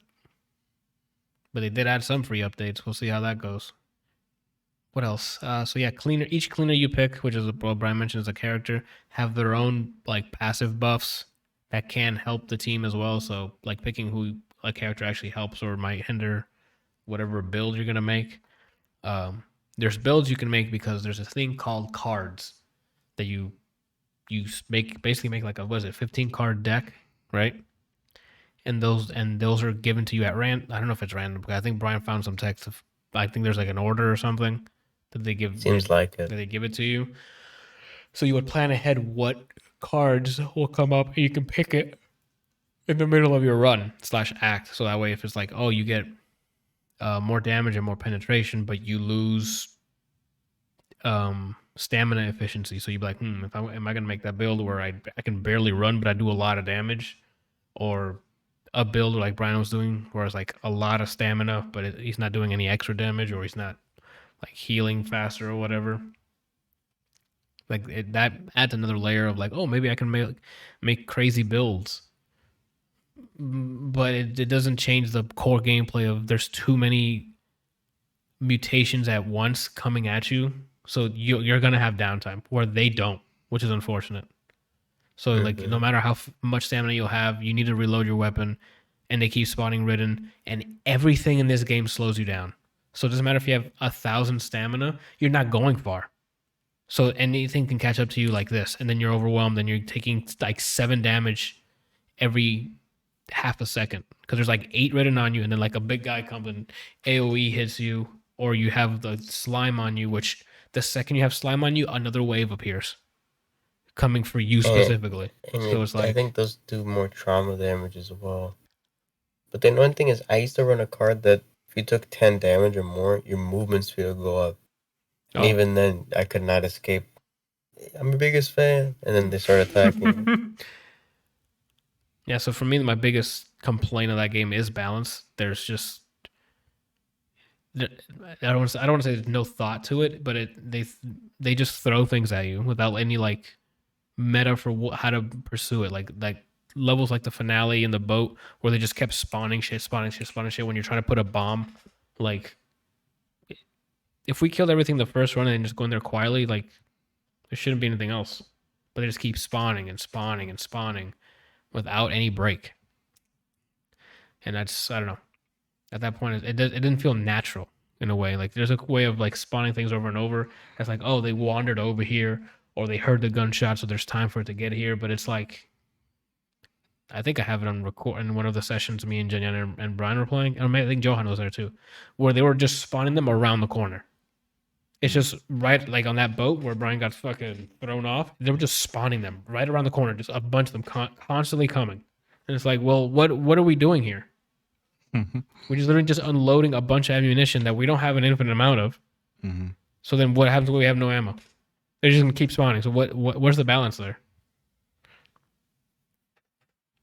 But they did add some free updates. We'll see how that goes. What else? So yeah, each cleaner you pick, which is what Brian mentioned as a character, have their own like passive buffs that can help the team as well. So like picking who a character actually helps or might hinder whatever build you're gonna make. There's builds you can make because there's a thing called cards that you basically make like a 15 card deck, right? And those are given to you at random. I don't know if it's random, but I think Brian found some text of I think there's like an order or something that they give. Seems like it. That they give it to you. So you would plan ahead what cards will come up, and you can pick it in the middle of your run / act. So that way, if it's like, oh, you get more damage and more penetration, but you lose stamina efficiency. So you'd be like, am I going to make that build where I can barely run, but I do a lot of damage? Or a build like Brian was doing, where it's like a lot of stamina, but he's not doing any extra damage, or he's not like healing faster or whatever. Like that adds another layer of like, oh, maybe I can make crazy builds. But it doesn't change the core gameplay of there's too many mutations at once coming at you, so you're gonna have downtime where they don't, which is unfortunate. So like no matter how much stamina you'll have, you need to reload your weapon, and they keep spawning ridden, and everything in this game slows you down. So it doesn't matter if you have 1,000 stamina, you're not going far. So anything can catch up to you like this, and then you're overwhelmed, and you're taking like 7 damage every half a second because there's like 8 ridden on you, and then like a big guy comes and AoE hits you, or you have the slime on you, which the second you have slime on you, another wave appears coming for you specifically. So it's like I think those do more trauma damage as well. But then one thing is, I used to run a card that if you took 10 damage or more, your movement speed would go up. And even then, I could not escape. I'm your biggest fan. And then they start attacking. Yeah, so for me, my biggest complaint of that game is balance. There's just I don't want to say there's no thought to it, but they just throw things at you without any like meta for how to pursue it. Like levels like the finale in the boat where they just kept spawning shit when you're trying to put a bomb. Like if we killed everything the first run and just go in there quietly, like there shouldn't be anything else. But they just keep spawning and spawning and spawning without any break. And that's, I don't know. At that point, it didn't feel natural in a way. Like there's a way of like spawning things over and over. It's like, oh, they wandered over here, or they heard the gunshot, so there's time for it to get here. But it's like, I think I have it on record in one of the sessions me and Jenyan and Brian were playing. And I think Johan was there too, where they were just spawning them around the corner. It's just right like on that boat where Brian got fucking thrown off. They were just spawning them right around the corner, just a bunch of them constantly coming. And it's like, well, what are we doing here? We're just literally just unloading a bunch of ammunition that we don't have an infinite amount of. Mm-hmm. So then what happens when we have no ammo? They're just gonna keep spawning. So where's the balance there?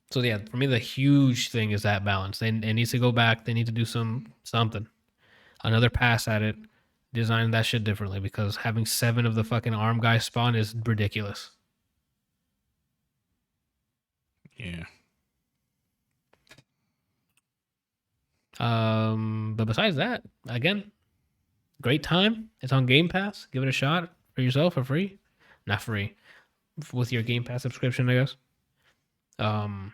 So yeah, for me the huge thing is that balance. They needs to go back. They need to do something, another pass at it, design that shit differently, because having 7 of the fucking arm guys spawn is ridiculous. Yeah. But besides that, again, great time. It's on Game Pass. Give it a shot for yourself for free. Not free. With your Game Pass subscription, I guess. And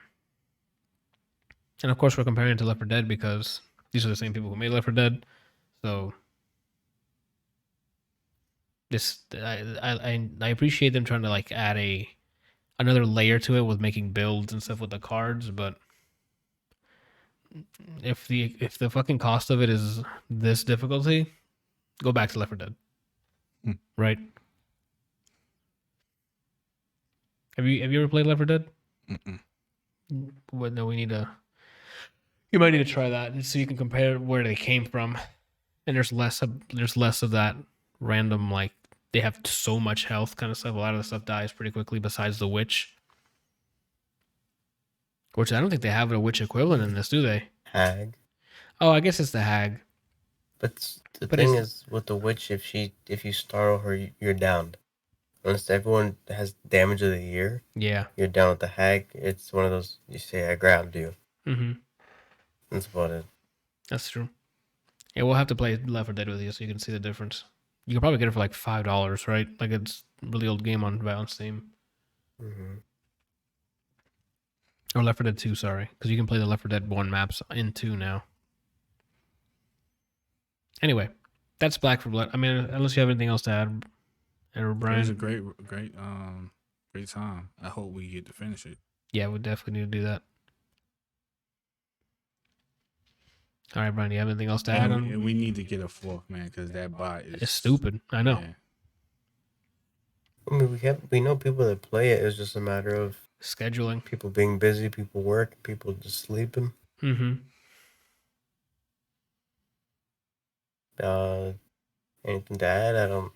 of course we're comparing it to Left 4 Dead because these are the same people who made Left 4 Dead. So this I appreciate them trying to like add another layer to it with making builds and stuff with the cards, but if the fucking cost of it is this difficulty, go back to Left 4 Dead. Right? Have you ever played Left 4 Dead? Mm-mm. Well, no, you might need to try that so you can compare where they came from. And there's less of that random, like they have so much health kind of stuff. A lot of the stuff dies pretty quickly besides the witch. Which I don't think they have a witch equivalent in this, do they? Hag. Oh, I guess it's the hag. But the thing is, with the witch, if you startle her, you're downed. Unless everyone has damage of the year, yeah, you're down with the hag. It's one of those, you say, I grabbed you. Mm-hmm. That's about it. That's true. Yeah, we'll have to play Left 4 Dead with you so you can see the difference. You can probably get it for like $5, right? Like it's a really old game on Steam. Mm-hmm. Or Left 4 Dead 2, sorry. Because you can play the Left 4 Dead 1 maps in 2 now. Anyway, that's Black for Blood. I mean, unless you have anything else to add, Brian. It was a great time. I hope we get to finish it. Yeah, we definitely need to do that. All right, Brian, do you have anything else to add on? We need to get a 4th, man, because that bot is... It's stupid. I know. Yeah. I mean, we know people that play it. It's just a matter of scheduling. People being busy, people work, people just sleeping. Mm-hmm. Anything to add? I don't...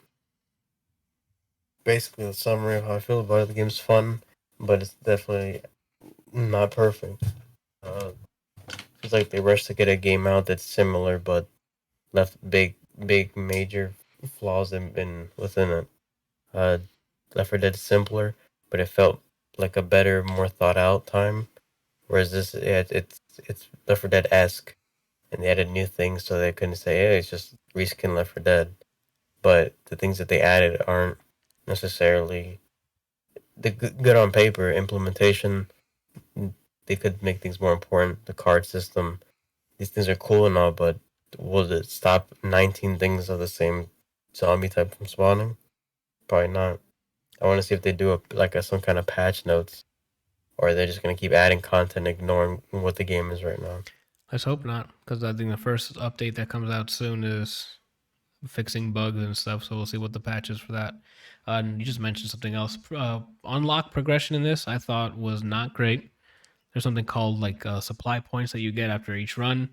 Basically, the summary of how I feel about it, the game's fun, but it's definitely not perfect. Feels like they rushed to get a game out that's similar, but left big major flaws within it. Left 4 Dead simpler, but it felt like a better, more thought out time. Whereas this, yeah, it's Left 4 Dead-esque, and they added new things, so they couldn't say, "Hey, it's just reskin Left 4 Dead." But the things that they added aren't necessarily good on paper. Implementation, they could make things more important. The card system, these things are cool and all, but will it stop 19 things of the same zombie type from spawning? Probably not. I want to see if they do some kind of patch notes, or they're just gonna keep adding content, ignoring what the game is right now. Let's hope not, because I think the first update that comes out soon is fixing bugs and stuff. So we'll see what the patch is for that. And you just mentioned something else. Unlock progression in this I thought was not great. There's something called supply points that you get after each run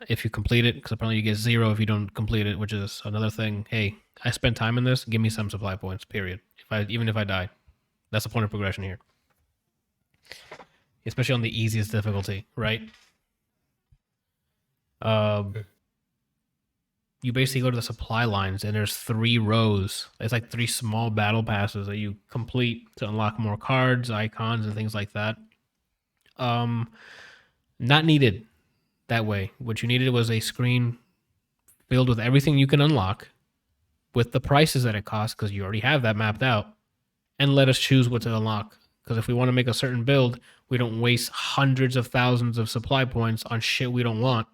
if you complete it, because apparently you get 0 if you don't complete it, which is another thing. Hey, I spent time in this. Give me some supply points. Period. Even if I die, that's the point of progression here. Especially on the easiest difficulty, right? You basically go to the supply lines, and there's 3 rows. It's like 3 small battle passes that you complete to unlock more cards, icons, and things like that. Not needed that way. What you needed was a screen filled with everything you can unlock, with the prices that it costs, because you already have that mapped out, and let us choose what to unlock. Because if we want to make a certain build, we don't waste hundreds of thousands of supply points on shit we don't want,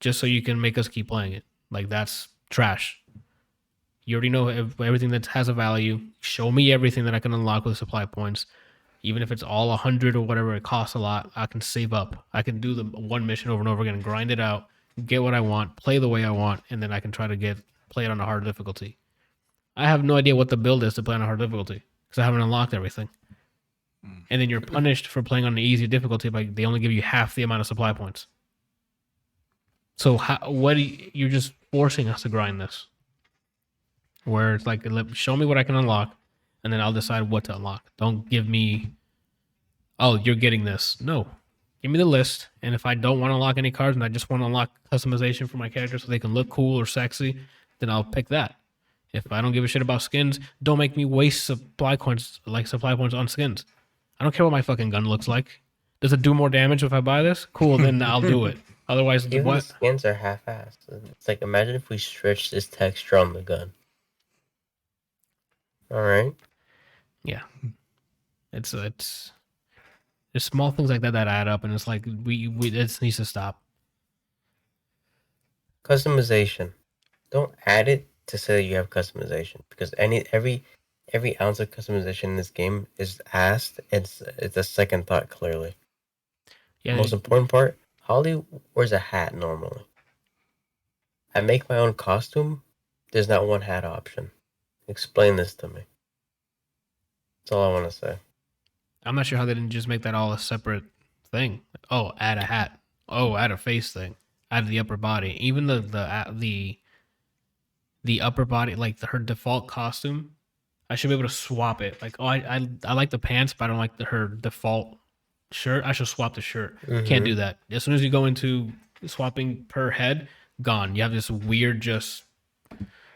just so you can make us keep playing it. Like, that's trash. You already know everything that has a value. Show me everything that I can unlock with supply points. Even if it's all 100 or whatever, it costs a lot. I can save up. I can do the one mission over and over again, grind it out, get what I want, play the way I want, and then I can try to play it on a hard difficulty. I have no idea what the build is to play on a hard difficulty, because I haven't unlocked everything. And then you're punished for playing on the easy difficulty by they only give you half the amount of supply points. So you're just forcing us to grind this, where it's like, show me what I can unlock, and then I'll decide what to unlock. Don't give me, oh, you're getting this. No, give me the list, and if I don't want to unlock any cards and I just want to unlock customization for my character so they can look cool or sexy, then I'll pick that. If I don't give a shit about skins, don't make me waste supply points on skins. I don't care what my fucking gun looks like. Does it do more damage if I buy this? Cool, then I'll do it. Otherwise, even what? the skins are half-assed. It's like, imagine if we stretch this texture on the gun. All right. Yeah, it's there's small things like that add up, and it's like it needs to stop. Customization. Don't add it to say that you have customization, because every ounce of customization in this game is asked. It's a second thought, clearly. Yeah. Most important part, Holly wears a hat normally. I make my own costume. There's not one hat option. Explain this to me. That's all I want to say. I'm not sure how they didn't just make that all a separate thing. Oh, add a hat. Oh, add a face thing. Add the upper body. Even the upper body, like her default costume, I should be able to swap it. Like, oh, I like the pants, but I don't like her default shirt. I should swap the shirt. Mm-hmm. Can't do that. As soon as you go into swapping per head, gone. You have this weird just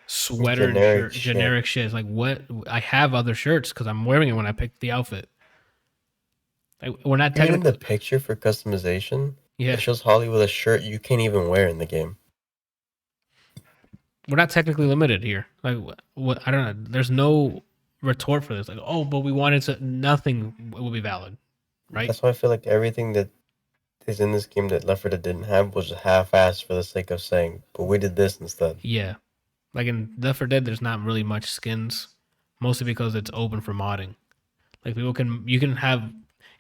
sweater generic shit. It's like, what? I have other shirts because I'm wearing it when I pick the outfit. We're not technically. Even the picture for customization, it shows Holly with a shirt you can't even wear in the game. We're not technically limited here. Like, what? I don't know. There's no retort for this. Like, oh, but we wanted to. Nothing will be valid, right? That's why I feel like everything that is in this game that Left 4 Dead didn't have was half-assed for the sake of saying, but we did this instead. Yeah. Like in Left 4 Dead, there's not really much skins, mostly because it's open for modding. Like, you can have,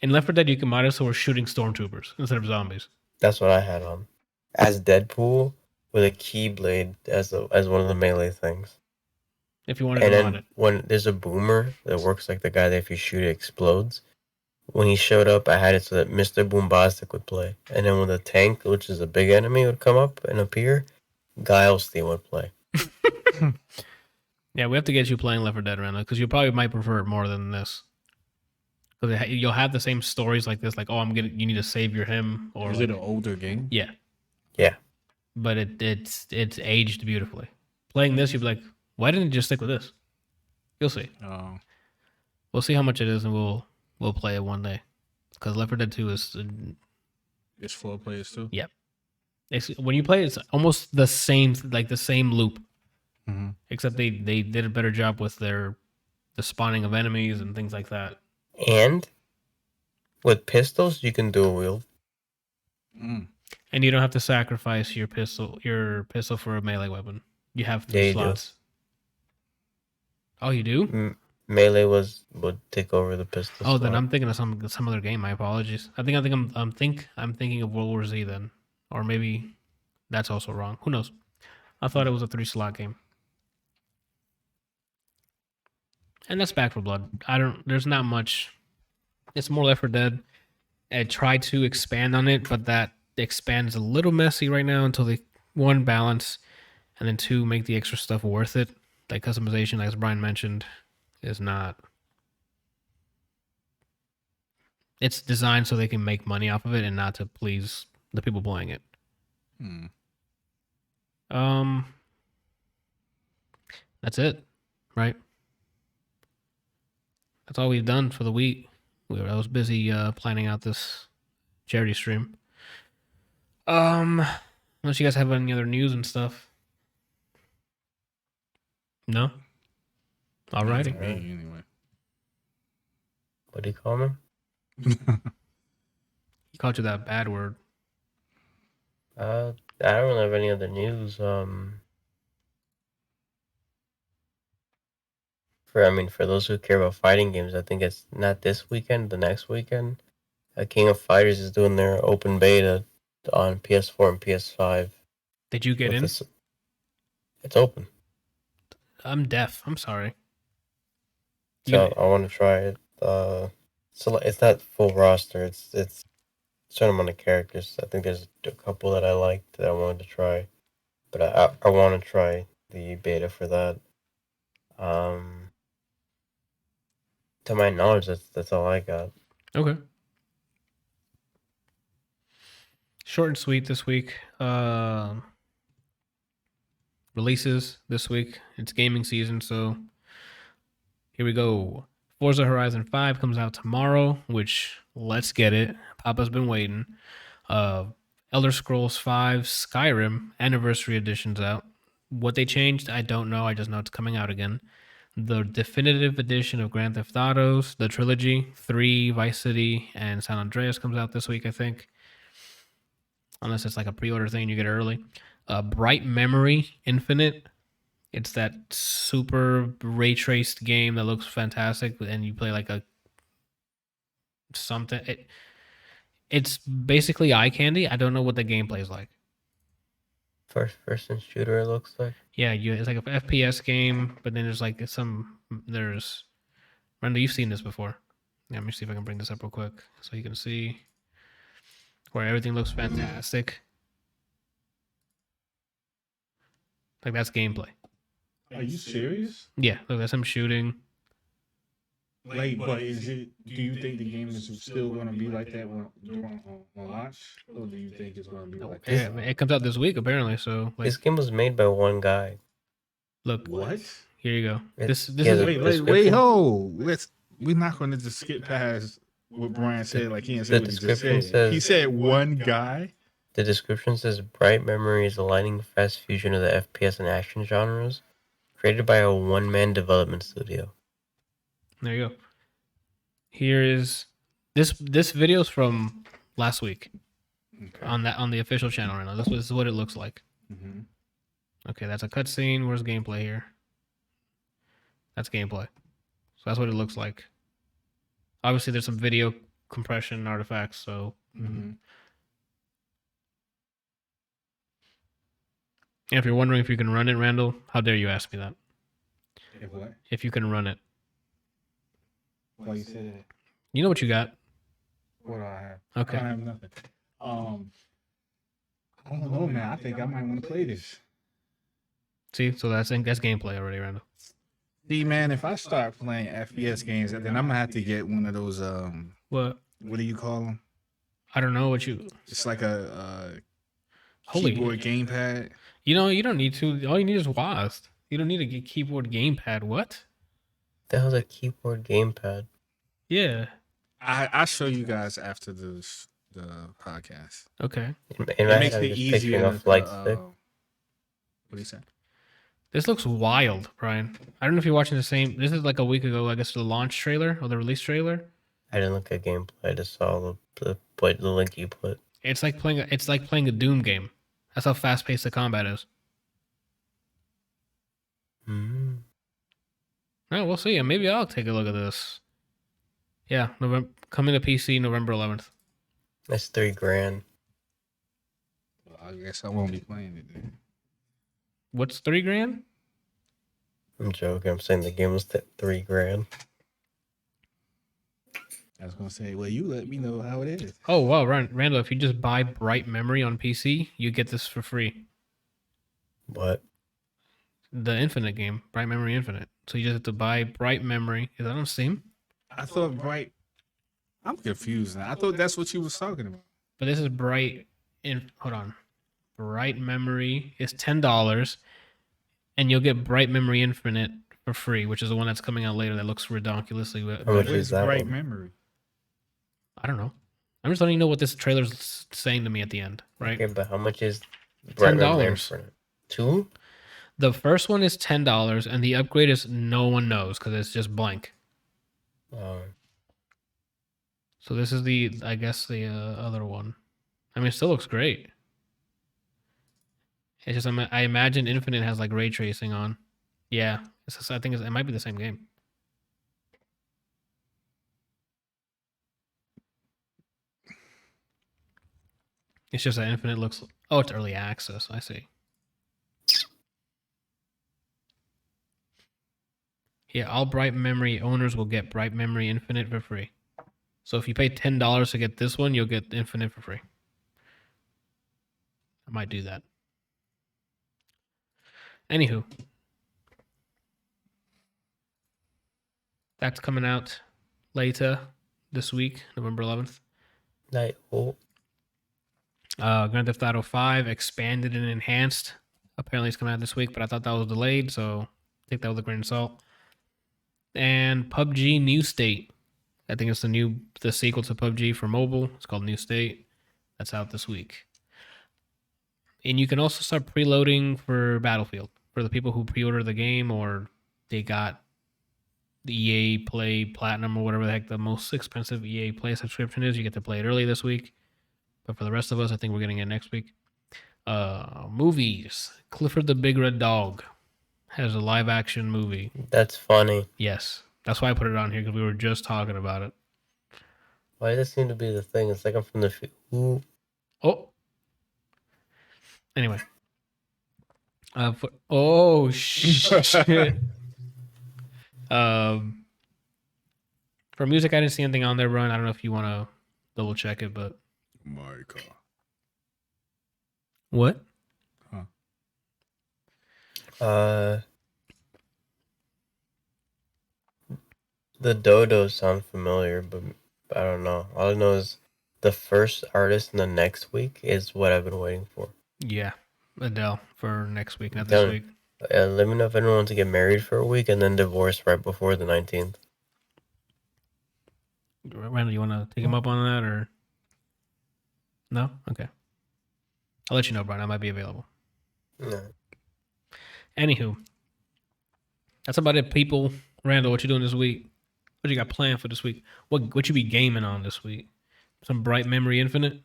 in Left 4 Dead, you can mod it so we're shooting stormtroopers instead of zombies. That's what I had on. As Deadpool with a keyblade as one of the melee things. If you want to mod it. When there's a boomer that works like the guy that if you shoot it explodes, when he showed up, I had it so that Mr. Boombastic would play. And then when the tank, which is a big enemy, would come up and appear, Guilestein would play. Yeah, we have to get you playing Left 4 Dead, Randall, because you probably might prefer it more than this. Because you'll have the same stories like this, like, oh, you need to save him. Or is it an older game? Yeah. Yeah. But it's aged beautifully. Playing this, you'd be like, why didn't you just stick with this? You'll see. Oh, We'll see how much it is, and we'll play it one day. Because Left 4 Dead 2 is it's 4 players too. when you play, it's almost the same, like the same loop, Mm-hmm. except they did a better job with the spawning of enemies and things like that. And with pistols, you can dual wield. Mm. And you don't have to sacrifice your pistol for a melee weapon. You have 3 Yeah, you do. slots. Oh, you do? Melee would take over the pistol. Oh, then slot. I'm thinking of some other game. My apologies. I'm thinking of World War Z then, or maybe that's also wrong. Who knows? I thought it was a 3-slot game. And that's Back 4 Blood. There's not much. It's more Left 4 Dead. I tried to expand on it, but that expand is a little messy right now until they, 1, balance, and then 2, make the extra stuff worth it. Like customization, as Brian mentioned, is not. It's designed so they can make money off of it and not to please the people playing it. Mm. That's it, right? That's all we've done for the week. I was busy planning out this charity stream. Unless you guys have any other news and stuff. No? Alrighty. Me, anyway. What do you call me? He called you that bad word. I don't really have any other news. For those who care about fighting games, I think it's not this weekend, the next weekend. King of Fighters is doing their open beta on PS4 and PS5. Did you get in? It's open. I'm deaf. I'm sorry. So I want to try it. So it's not full roster. It's a certain amount of characters. I think there's a couple that I liked that I wanted to try, but I want to try the beta for that. To my knowledge, that's all I got. Okay. Short and sweet this week. Releases this week. It's gaming season, so here we go. Forza Horizon 5 comes out tomorrow, which, let's get it. Papa's been waiting. Elder Scrolls 5 Skyrim Anniversary Edition's out. What they changed, I don't know. I just know it's coming out again. The definitive edition of Grand Theft Autos, the trilogy, 3, Vice City, and San Andreas comes out this week, I think. Unless it's like a pre-order thing, you get it early. Bright Memory Infinite. It's that super ray-traced game that looks fantastic, and you play like a something. It's basically eye candy. I don't know what the gameplay is like. First-person shooter, it looks like. Yeah, it's like a FPS game, but then there's like Randall, you've seen this before. Yeah, let me see if I can bring this up real quick so you can see where everything looks fantastic. Like that's gameplay. Are you serious? Yeah, look, that's him shooting. Like, but is it? Do you think the game is still going to be like that on launch, or do you think it's going to be like that? Yeah, it comes out this week apparently. So like, This game was made by one guy. look, What? here you go. This Yeah, is Wait, we're not going to just skip past what Brian said. Like he didn't say The what he just description said. says- He said one guy. The description says Bright Memory is a lightning fast fusion of the FPS and action genres, created by a one-man development studio. there you go. Here is this video's from last week Okay. on the official channel right now. This is what it looks like. Mm-hmm. Okay, that's a cutscene. Where's gameplay here? That's gameplay. So that's what it looks like. Obviously, there's some video compression artifacts. So, Mm-hmm. and if you're wondering if you can run it, Randall, how dare you ask me that? If what? If you can run it, Why you said that? you know what you got. What do I have? Okay. I don't have nothing. I don't know, man. I think I might want to play this. See, so that's gameplay already, Randall. See, man, if I start playing FPS games, then I'm gonna have to get one of those. What? What do you call them? I don't know what you. It's like a Holy. keyboard gamepad. You know, you don't need to. All you need is WASD. You don't need a keyboard gamepad. What? That was a keyboard gamepad. Yeah. I'll show you guys after the podcast. Okay. In It my makes head, I'm it just easier picturing a to, flight stick. what do you say? This looks wild, Brian. I don't know if you're watching the same. This is like a week ago, I guess, the launch trailer or the release trailer. I didn't look at gameplay. I just saw the link you put. It's like playing a Doom game. That's how fast paced the combat is. Mm. All right, we'll see. And maybe I'll take a look at this. Yeah, coming to PC November 11th. That's $3,000. Well, I guess I won't be playing it then. What's $3,000? I'm joking. I'm saying the game was $3,000. I was gonna say, well, you let me know how it is. Oh wow, Randall! If you just buy Bright Memory on PC, you get this for free. What? The Infinite game, Bright Memory Infinite. So you just have to buy Bright Memory. Is that on Steam? I thought Bright. I'm confused now. I thought that's what you was talking about. But this is Bright. Hold on. Bright Memory is $10, and you'll get Bright Memory Infinite for free, which is the one that's coming out later that looks ridiculously. How much What is is that Bright one? Memory? I don't know. I'm just letting you know what this trailer's saying to me at the end, right? Okay, but how much is $10. Infinite? 2? The first one is $10, and the upgrade is no one knows because it's just blank. So this is I guess the other one. I mean, it still looks great. It's just I imagine Infinite has like ray tracing on. Yeah, I think it might be the same game. It's just that Infinite looks. Oh, it's early access. I see. Yeah, all Bright Memory owners will get Bright Memory Infinite for free. So if you pay $10 to get this one, you'll get Infinite for free. I might do that. Anywho, that's coming out later this week, November 11th. Grand Theft Auto 5 expanded and enhanced. Apparently it's coming out this week, but I thought that was delayed, so take that with a grain of salt. And PUBG New State. I think it's the sequel to PUBG for mobile. It's called New State. That's out this week. And you can also start preloading for Battlefield for the people who pre-order the game or they got the EA Play Platinum or whatever the heck the most expensive EA Play subscription is. You get to play it early this week. But for the rest of us, I think we're getting it next week. Movies. Clifford the Big Red Dog has a live action movie. That's funny. Yes. That's why I put it on here because we were just talking about it. Why does it seem to be the thing? It's like I'm from the... Ooh. Oh. Anyway. Shit. For music, I didn't see anything on there, Run. I don't know if you want to double check it, but... My car. What? The Dodos sound familiar, but I don't know. All I know is the first artist in the next week is what I've been waiting for. Yeah, Adele for next week, not this week. Let me know if anyone wants to get married for a week and then divorce right before the 19th. Randall, you want to take him up on that or no? Okay, I'll let you know, Brian. I might be available. No. Anywho, that's about it, people. Randall, what you doing this week? What you got planned for this week? What you be gaming on this week? Some Bright Memory Infinite?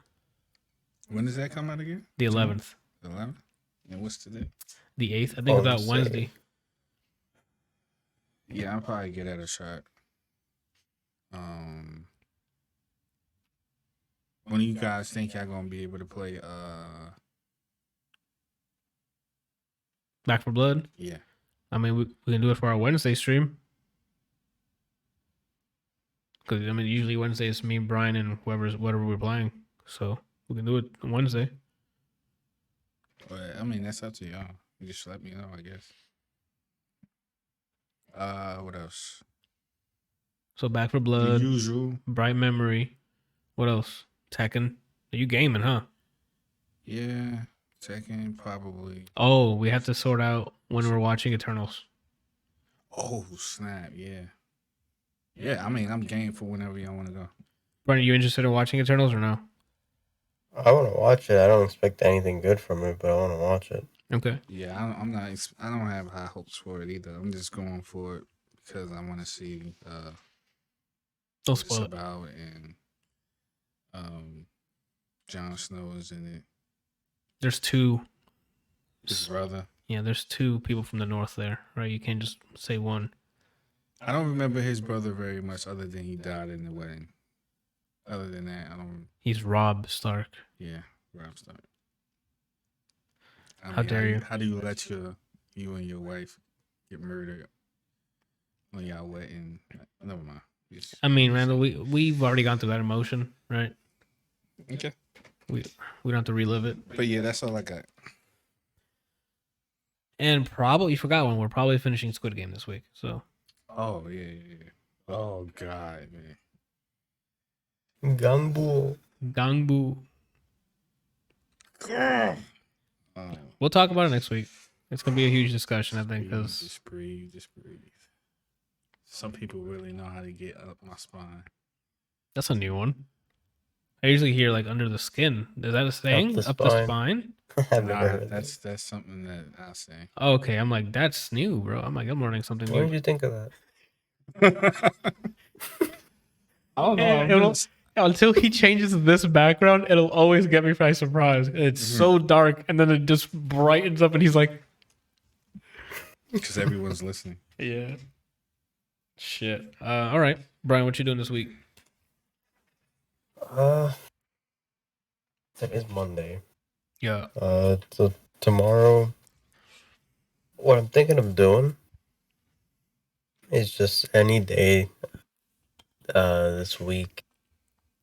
When does that come out again? The 11th. The 11th? And what's today? The 8th. I think it's out Wednesday. Yeah, I'll probably get that a shot. When do you guys think y'all gonna be able to play Back for Blood? Yeah. I mean, we can do it for our Wednesday stream. Because, I mean, usually Wednesday is me, Brian, and whatever we're playing. So, we can do it on Wednesday. But, I mean, that's up to y'all. You just let me know, I guess. What else? So, Back for Blood. The usual. Bright Memory. What else? Tekken. Are you gaming, huh? Yeah. Tekken, probably. Oh, we have to sort out when we're watching Eternals. Oh snap! Yeah, yeah. I mean, I'm game for whenever y'all want to go. Brian, are you interested in watching Eternals or no? I want to watch it. I don't expect anything good from it, but I want to watch it. Okay. Yeah, I'm not. I don't have high hopes for it either. I'm just going for it because I want to see Don't what it's spoil it. about, and Jon Snow is in it. There's two. His brother. Yeah, there's two people from the north there, right? You can't just say one. I don't remember his brother very much, other than he died in the wedding. Other than that, I don't. He's Robb Stark. Yeah, Rob Stark. How dare you? How do you let you and your wife get murdered on y'all wedding? Never mind. I mean, Randall, we've already gone through that emotion, right? Okay. We don't have to relive it. But yeah, that's all I got. And probably you forgot one. We're probably finishing Squid Game this week. So. Oh yeah. Oh God, man. Gangbu. Gangbu. Oh. We'll talk about it next week. It's gonna be a huge discussion, I think, because Just breathe. Some people really know how to get up my spine. that's a new one. I usually hear like under the skin. Is that a saying? Up the spine? I've never heard that's something that I say. Okay, I'm like, that's new, bro. I'm like, I'm learning something What new. did you think of that? I don't know. Yeah, until he changes this background, it'll always get me by surprise. It's so dark, and then it just brightens up, and he's like, because everyone's listening. yeah. Shit. All right, Brian, what you doing this week? It's Monday. Yeah. So tomorrow, what I'm thinking of doing is just any day this week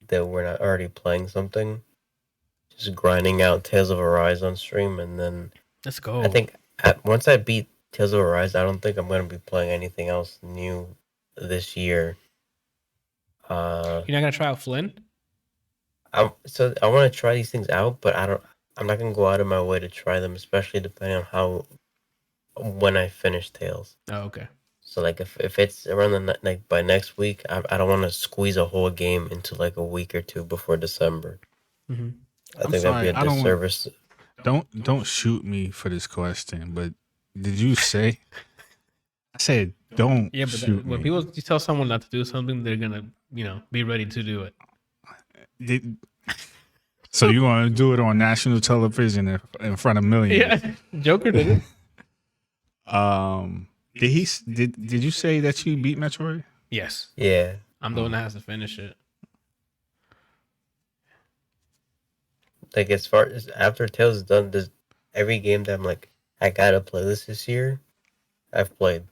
that we're not already playing something, just grinding out Tales of Arise on stream, and then Let's go. I think once I beat Tales of Arise, I don't think I'm going to be playing anything else new this year. You're not gonna try out Flynn? I want to try these things out, but I'm not going to go out of my way to try them, especially depending on when I finish Tales. Oh, okay. So like if it's around by next week, I don't want to squeeze a whole game into like a week or two before December. Mm-hmm. I think that'd be a disservice. Don't shoot me for this question, but did you say? I said don't. Yeah, but shoot when me. you tell someone not to do something, they're gonna, be ready to do it. So you're gonna do it on national television in front of millions? Yeah, Joker did it. Did you say that you beat Metroid? Yes. Yeah. I'm the one that has to finish it. Like as far as after Tales is done, there's every game that I'm like, I gotta play this year, I've played.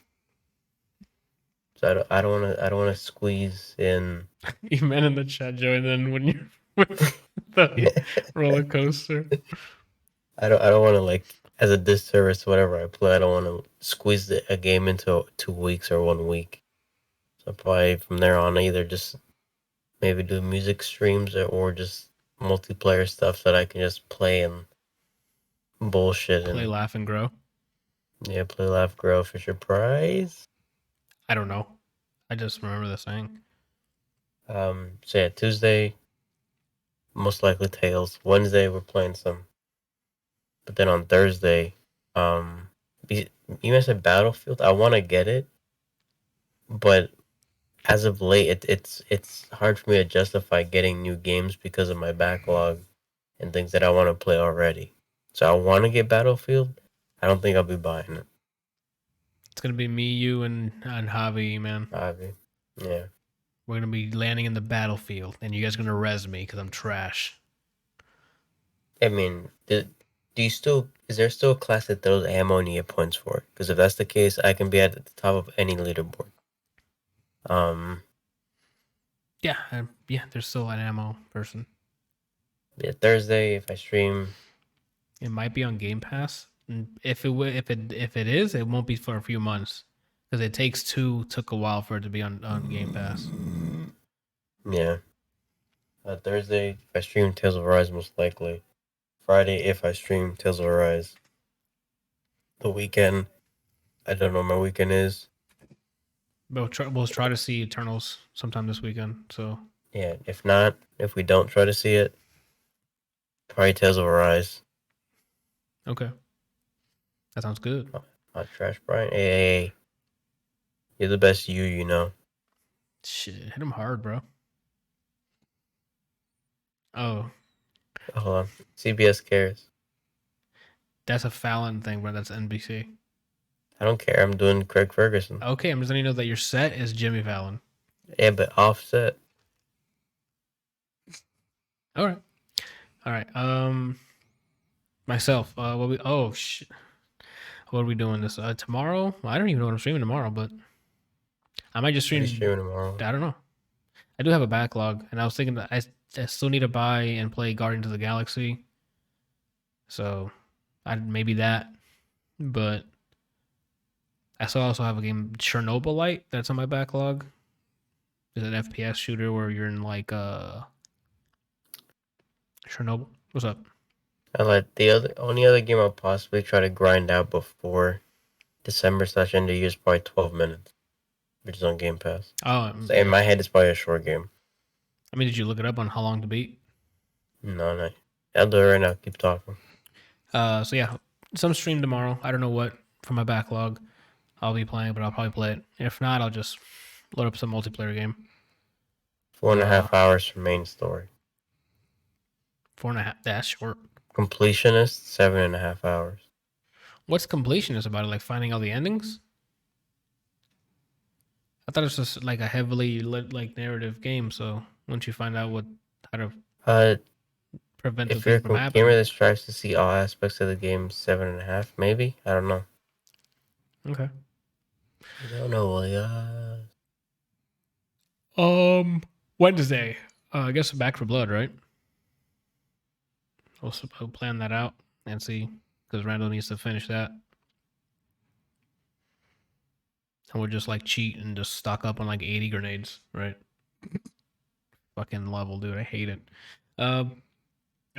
So I don't want to squeeze in. You meant in the chat, Joe, and then when you're with the roller coaster. I don't want to like as a disservice to whatever I play. I don't want to squeeze a game into 2 weeks or 1 week. So probably from there on, either just maybe do music streams or just multiplayer stuff that I can just play and bullshit Play, and laugh, and grow. yeah, play, laugh, grow, Fisher Prize. I don't know. I just remember the saying. So yeah, Tuesday, most likely Tales. Wednesday, we're playing some. But then on Thursday, you mentioned Battlefield. I want to get it, but as of late, it's hard for me to justify getting new games because of my backlog and things that I want to play already. So I want to get Battlefield. I don't think I'll be buying it. It's gonna be me, you, and Javi, man. Javi, yeah. We're gonna be landing in the battlefield, and you guys are gonna res me because I'm trash. I mean, is there still a class that throws ammo and you get points for it? Because if that's the case, I can be at the top of any leaderboard. Yeah, there's still an ammo person. Yeah, Thursday if I stream. It might be on Game Pass. And if it is, it won't be for a few months because it took a while for it to be on Game Pass. Yeah. Thursday if I stream Tales of Arise, most likely. Friday if I stream Tales of Arise. The weekend, I don't know what my weekend is. We'll try to see Eternals sometime this weekend. So Yeah, if not, if we don't try to see it, probably Tales of Arise. okay, that sounds good. Hot trash, Brian. Hey, you're the best you know. Shit, hit him hard, bro. Oh, Hold on. CBS cares. that's a Fallon thing, bro. That's NBC. I don't care. I'm doing Craig Ferguson. Okay, I'm just letting you know that your set is Jimmy Fallon. Yeah, but offset. All right. Myself. Oh shit. What are we doing this tomorrow? Well, I don't even know what I'm streaming tomorrow, but I might just What are you stream. streaming tomorrow? I don't know. I do have a backlog, and I was thinking that I still need to buy and play Guardians of the Galaxy. So, maybe that, but I still also have a game Chernobyl that's on my backlog. It's an FPS shooter where you're in like Chernobyl. What's up? I like the only other game I'll possibly try to grind out before December/end of year is probably 12 minutes, which is on Game Pass. Oh, So in my head, it's probably a short game. I mean, did you look it up on how long to beat? No. I'll do it right now. Keep talking. So yeah, some stream tomorrow. I don't know what from my backlog I'll be playing, but I'll probably play it. If not, I'll just load up some multiplayer game. 4.5 hours for main story. 4.5. That's short. Completionist, 7.5 hours. What's completionist about it? Like finding all the endings? I thought it was just like a heavily lit, like narrative game. So once you find out how to prevent the If you're thing from a happening. gamer that strives to see all aspects of the game, 7.5, maybe. I don't know. Okay. I don't know. Wednesday. I guess Back for Blood, right? We'll plan that out and see, because Randall needs to finish that. And we'll just like cheat and just stock up on like 80 grenades, right? Fucking level, dude. I hate it.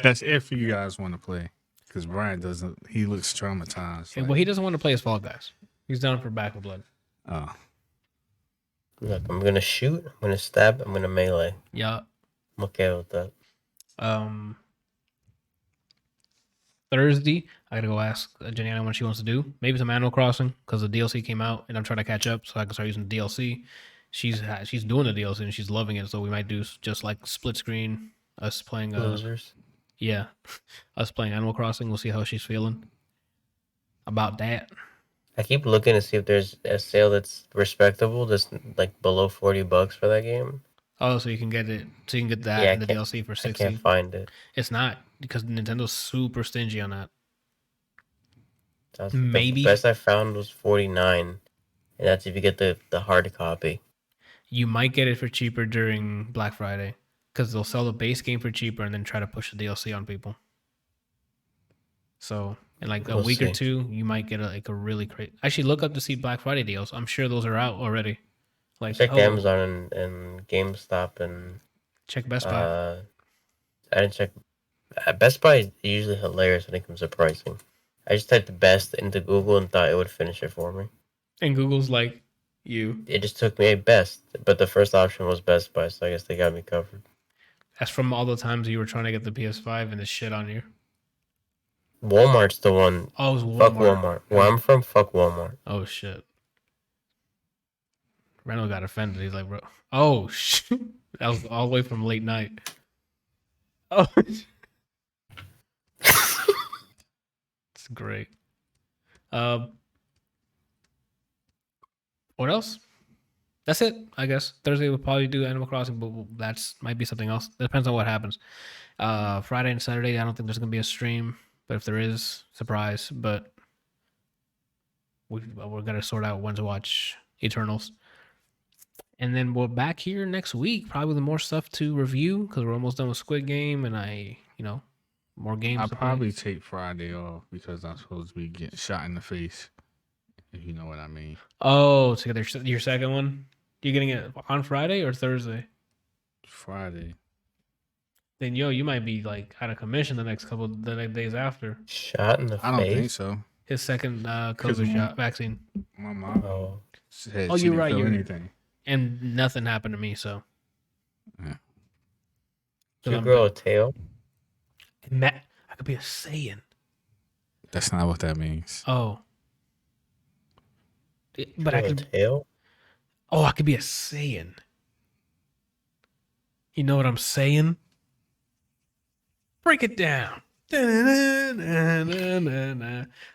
That's if you guys want to play, because Brian doesn't. He looks traumatized. Well, he doesn't want to play as Fall Guys. He's down for Back for Blood. Oh, Look, I'm gonna shoot, I'm gonna stab, I'm gonna melee. Yeah. I'm okay with that. Thursday, I gotta go ask Janiana what she wants to do. Maybe some Animal Crossing, because the DLC came out and I'm trying to catch up so I can start using the DLC. She's doing the DLC and she's loving it, so we might do just like split screen, us playing Losers. Yeah, us playing Animal Crossing. We'll see how she's feeling about that. I keep looking to see if there's a sale that's respectable, that's like below $40 for that game. Oh, so you can get it. So you can get that and the DLC for 60. I can't find it. It's not, because Nintendo's super stingy on that. Maybe the best I found was $49, and that's if you get the hard copy. You might get it for cheaper during Black Friday, because they'll sell the base game for cheaper and then try to push the DLC on people. So in like a week or two, you might get a really great. Actually, look up to see Black Friday deals. I'm sure those are out already. Like check Amazon and GameStop and check Best Buy. I didn't check. Best Buy is usually hilarious when it comes to pricing. I just typed best into Google and thought it would finish it for me. And Google's like, you. It just took me a best, but the first option was Best Buy, so I guess they got me covered. That's from all the times you were trying to get the PS5 and the shit on you. Walmart's the one. Oh, it was Walmart. Fuck Walmart. Where I'm from, fuck Walmart. Oh, shit. Randall got offended. He's like, bro. Oh, shit. That was all the way from late night. Oh. It's great. What else? That's it, I guess. Thursday we'll probably do Animal Crossing, but that's might be something else. It depends on what happens. Friday and Saturday, I don't think there's going to be a stream. But if there is, surprise. But we're going to sort out when to watch Eternals. And then we're back here next week, probably with more stuff to review, because we're almost done with Squid Game, and more games. I'll probably take Friday off because I'm supposed to be getting shot in the face, if you know what I mean. Oh, so your second one? You getting it on Friday or Thursday? Friday. Then you might be like out of commission the next days after. Shot in the face? I don't think so. His second COVID shot vaccine. My mom. Oh. said Oh, she you're didn't right, feel you're- anything. And nothing happened to me, so. Yeah. Did you grow a tail? Matt, I could be a Saiyan. That's not what that means. Oh. But Grow I a could. tail? Oh, I could be a Saiyan. You know what I'm saying? Break it down.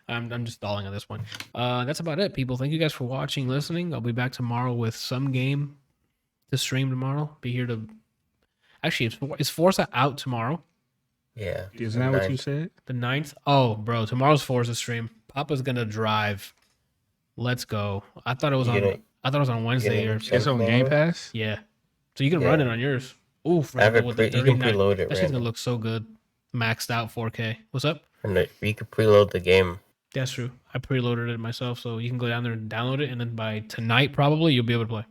I'm just stalling on this one. That's about it, people. Thank you guys for watching, listening. I'll be back tomorrow with some game to stream tomorrow. Be here to. Actually, is Forza out tomorrow? Yeah. Isn't that what you said? The 9th? Oh, bro, tomorrow's Forza stream. Papa's gonna drive. Let's go. I thought it was on Wednesday or It's on Game Pass? yeah. So you can run it on yours. Oof, you can 39. preload it. That shit's gonna look so good. Maxed out 4K. What's up? You can preload the game. That's true. I preloaded it myself, so you can go down there and download it, and then by tonight probably you'll be able to play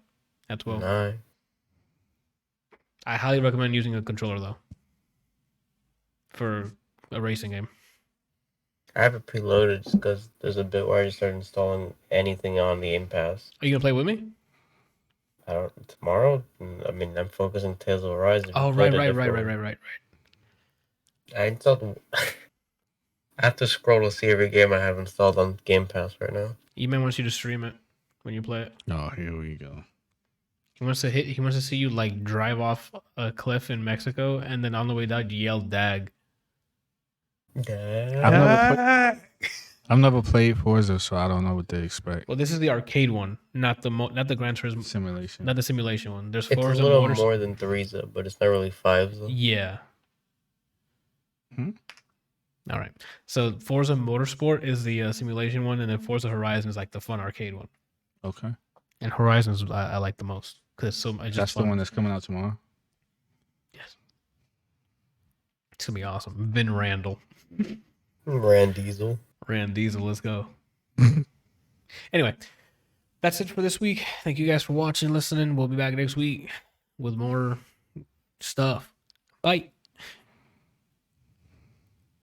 at 12. Nice. I highly recommend using a controller though for a racing game. I have it preloaded just because there's a bit where I just start installing anything on the Game Pass. Are you gonna play with me? Tomorrow? I mean, I'm focusing Tales of Horizon. Oh, right. I installed. I have to scroll to see every game I have installed on Game Pass right now. E-Man wants you to stream it when you play it. Oh, here we go. He wants to see you like drive off a cliff in Mexico, and then on the way down you yell "dag." I've never played Forza, so I don't know what to expect. Well, this is the arcade one, not the Gran Turismo Simulation. not the simulation one. There's It's Forza a little Motors. more than 3's, but it's not really 5's. Yeah. All right. So Forza Motorsport is the simulation one, and then Forza Horizon is like the fun arcade one. Okay. And Horizon's I like the most because it's just That's fun. the one that's coming out tomorrow. Yes. It's gonna be awesome. Vin Randall. Rand Diesel. Rand Diesel, let's go. Anyway, that's it for this week. Thank you guys for watching, listening. We'll be back next week with more stuff. Bye.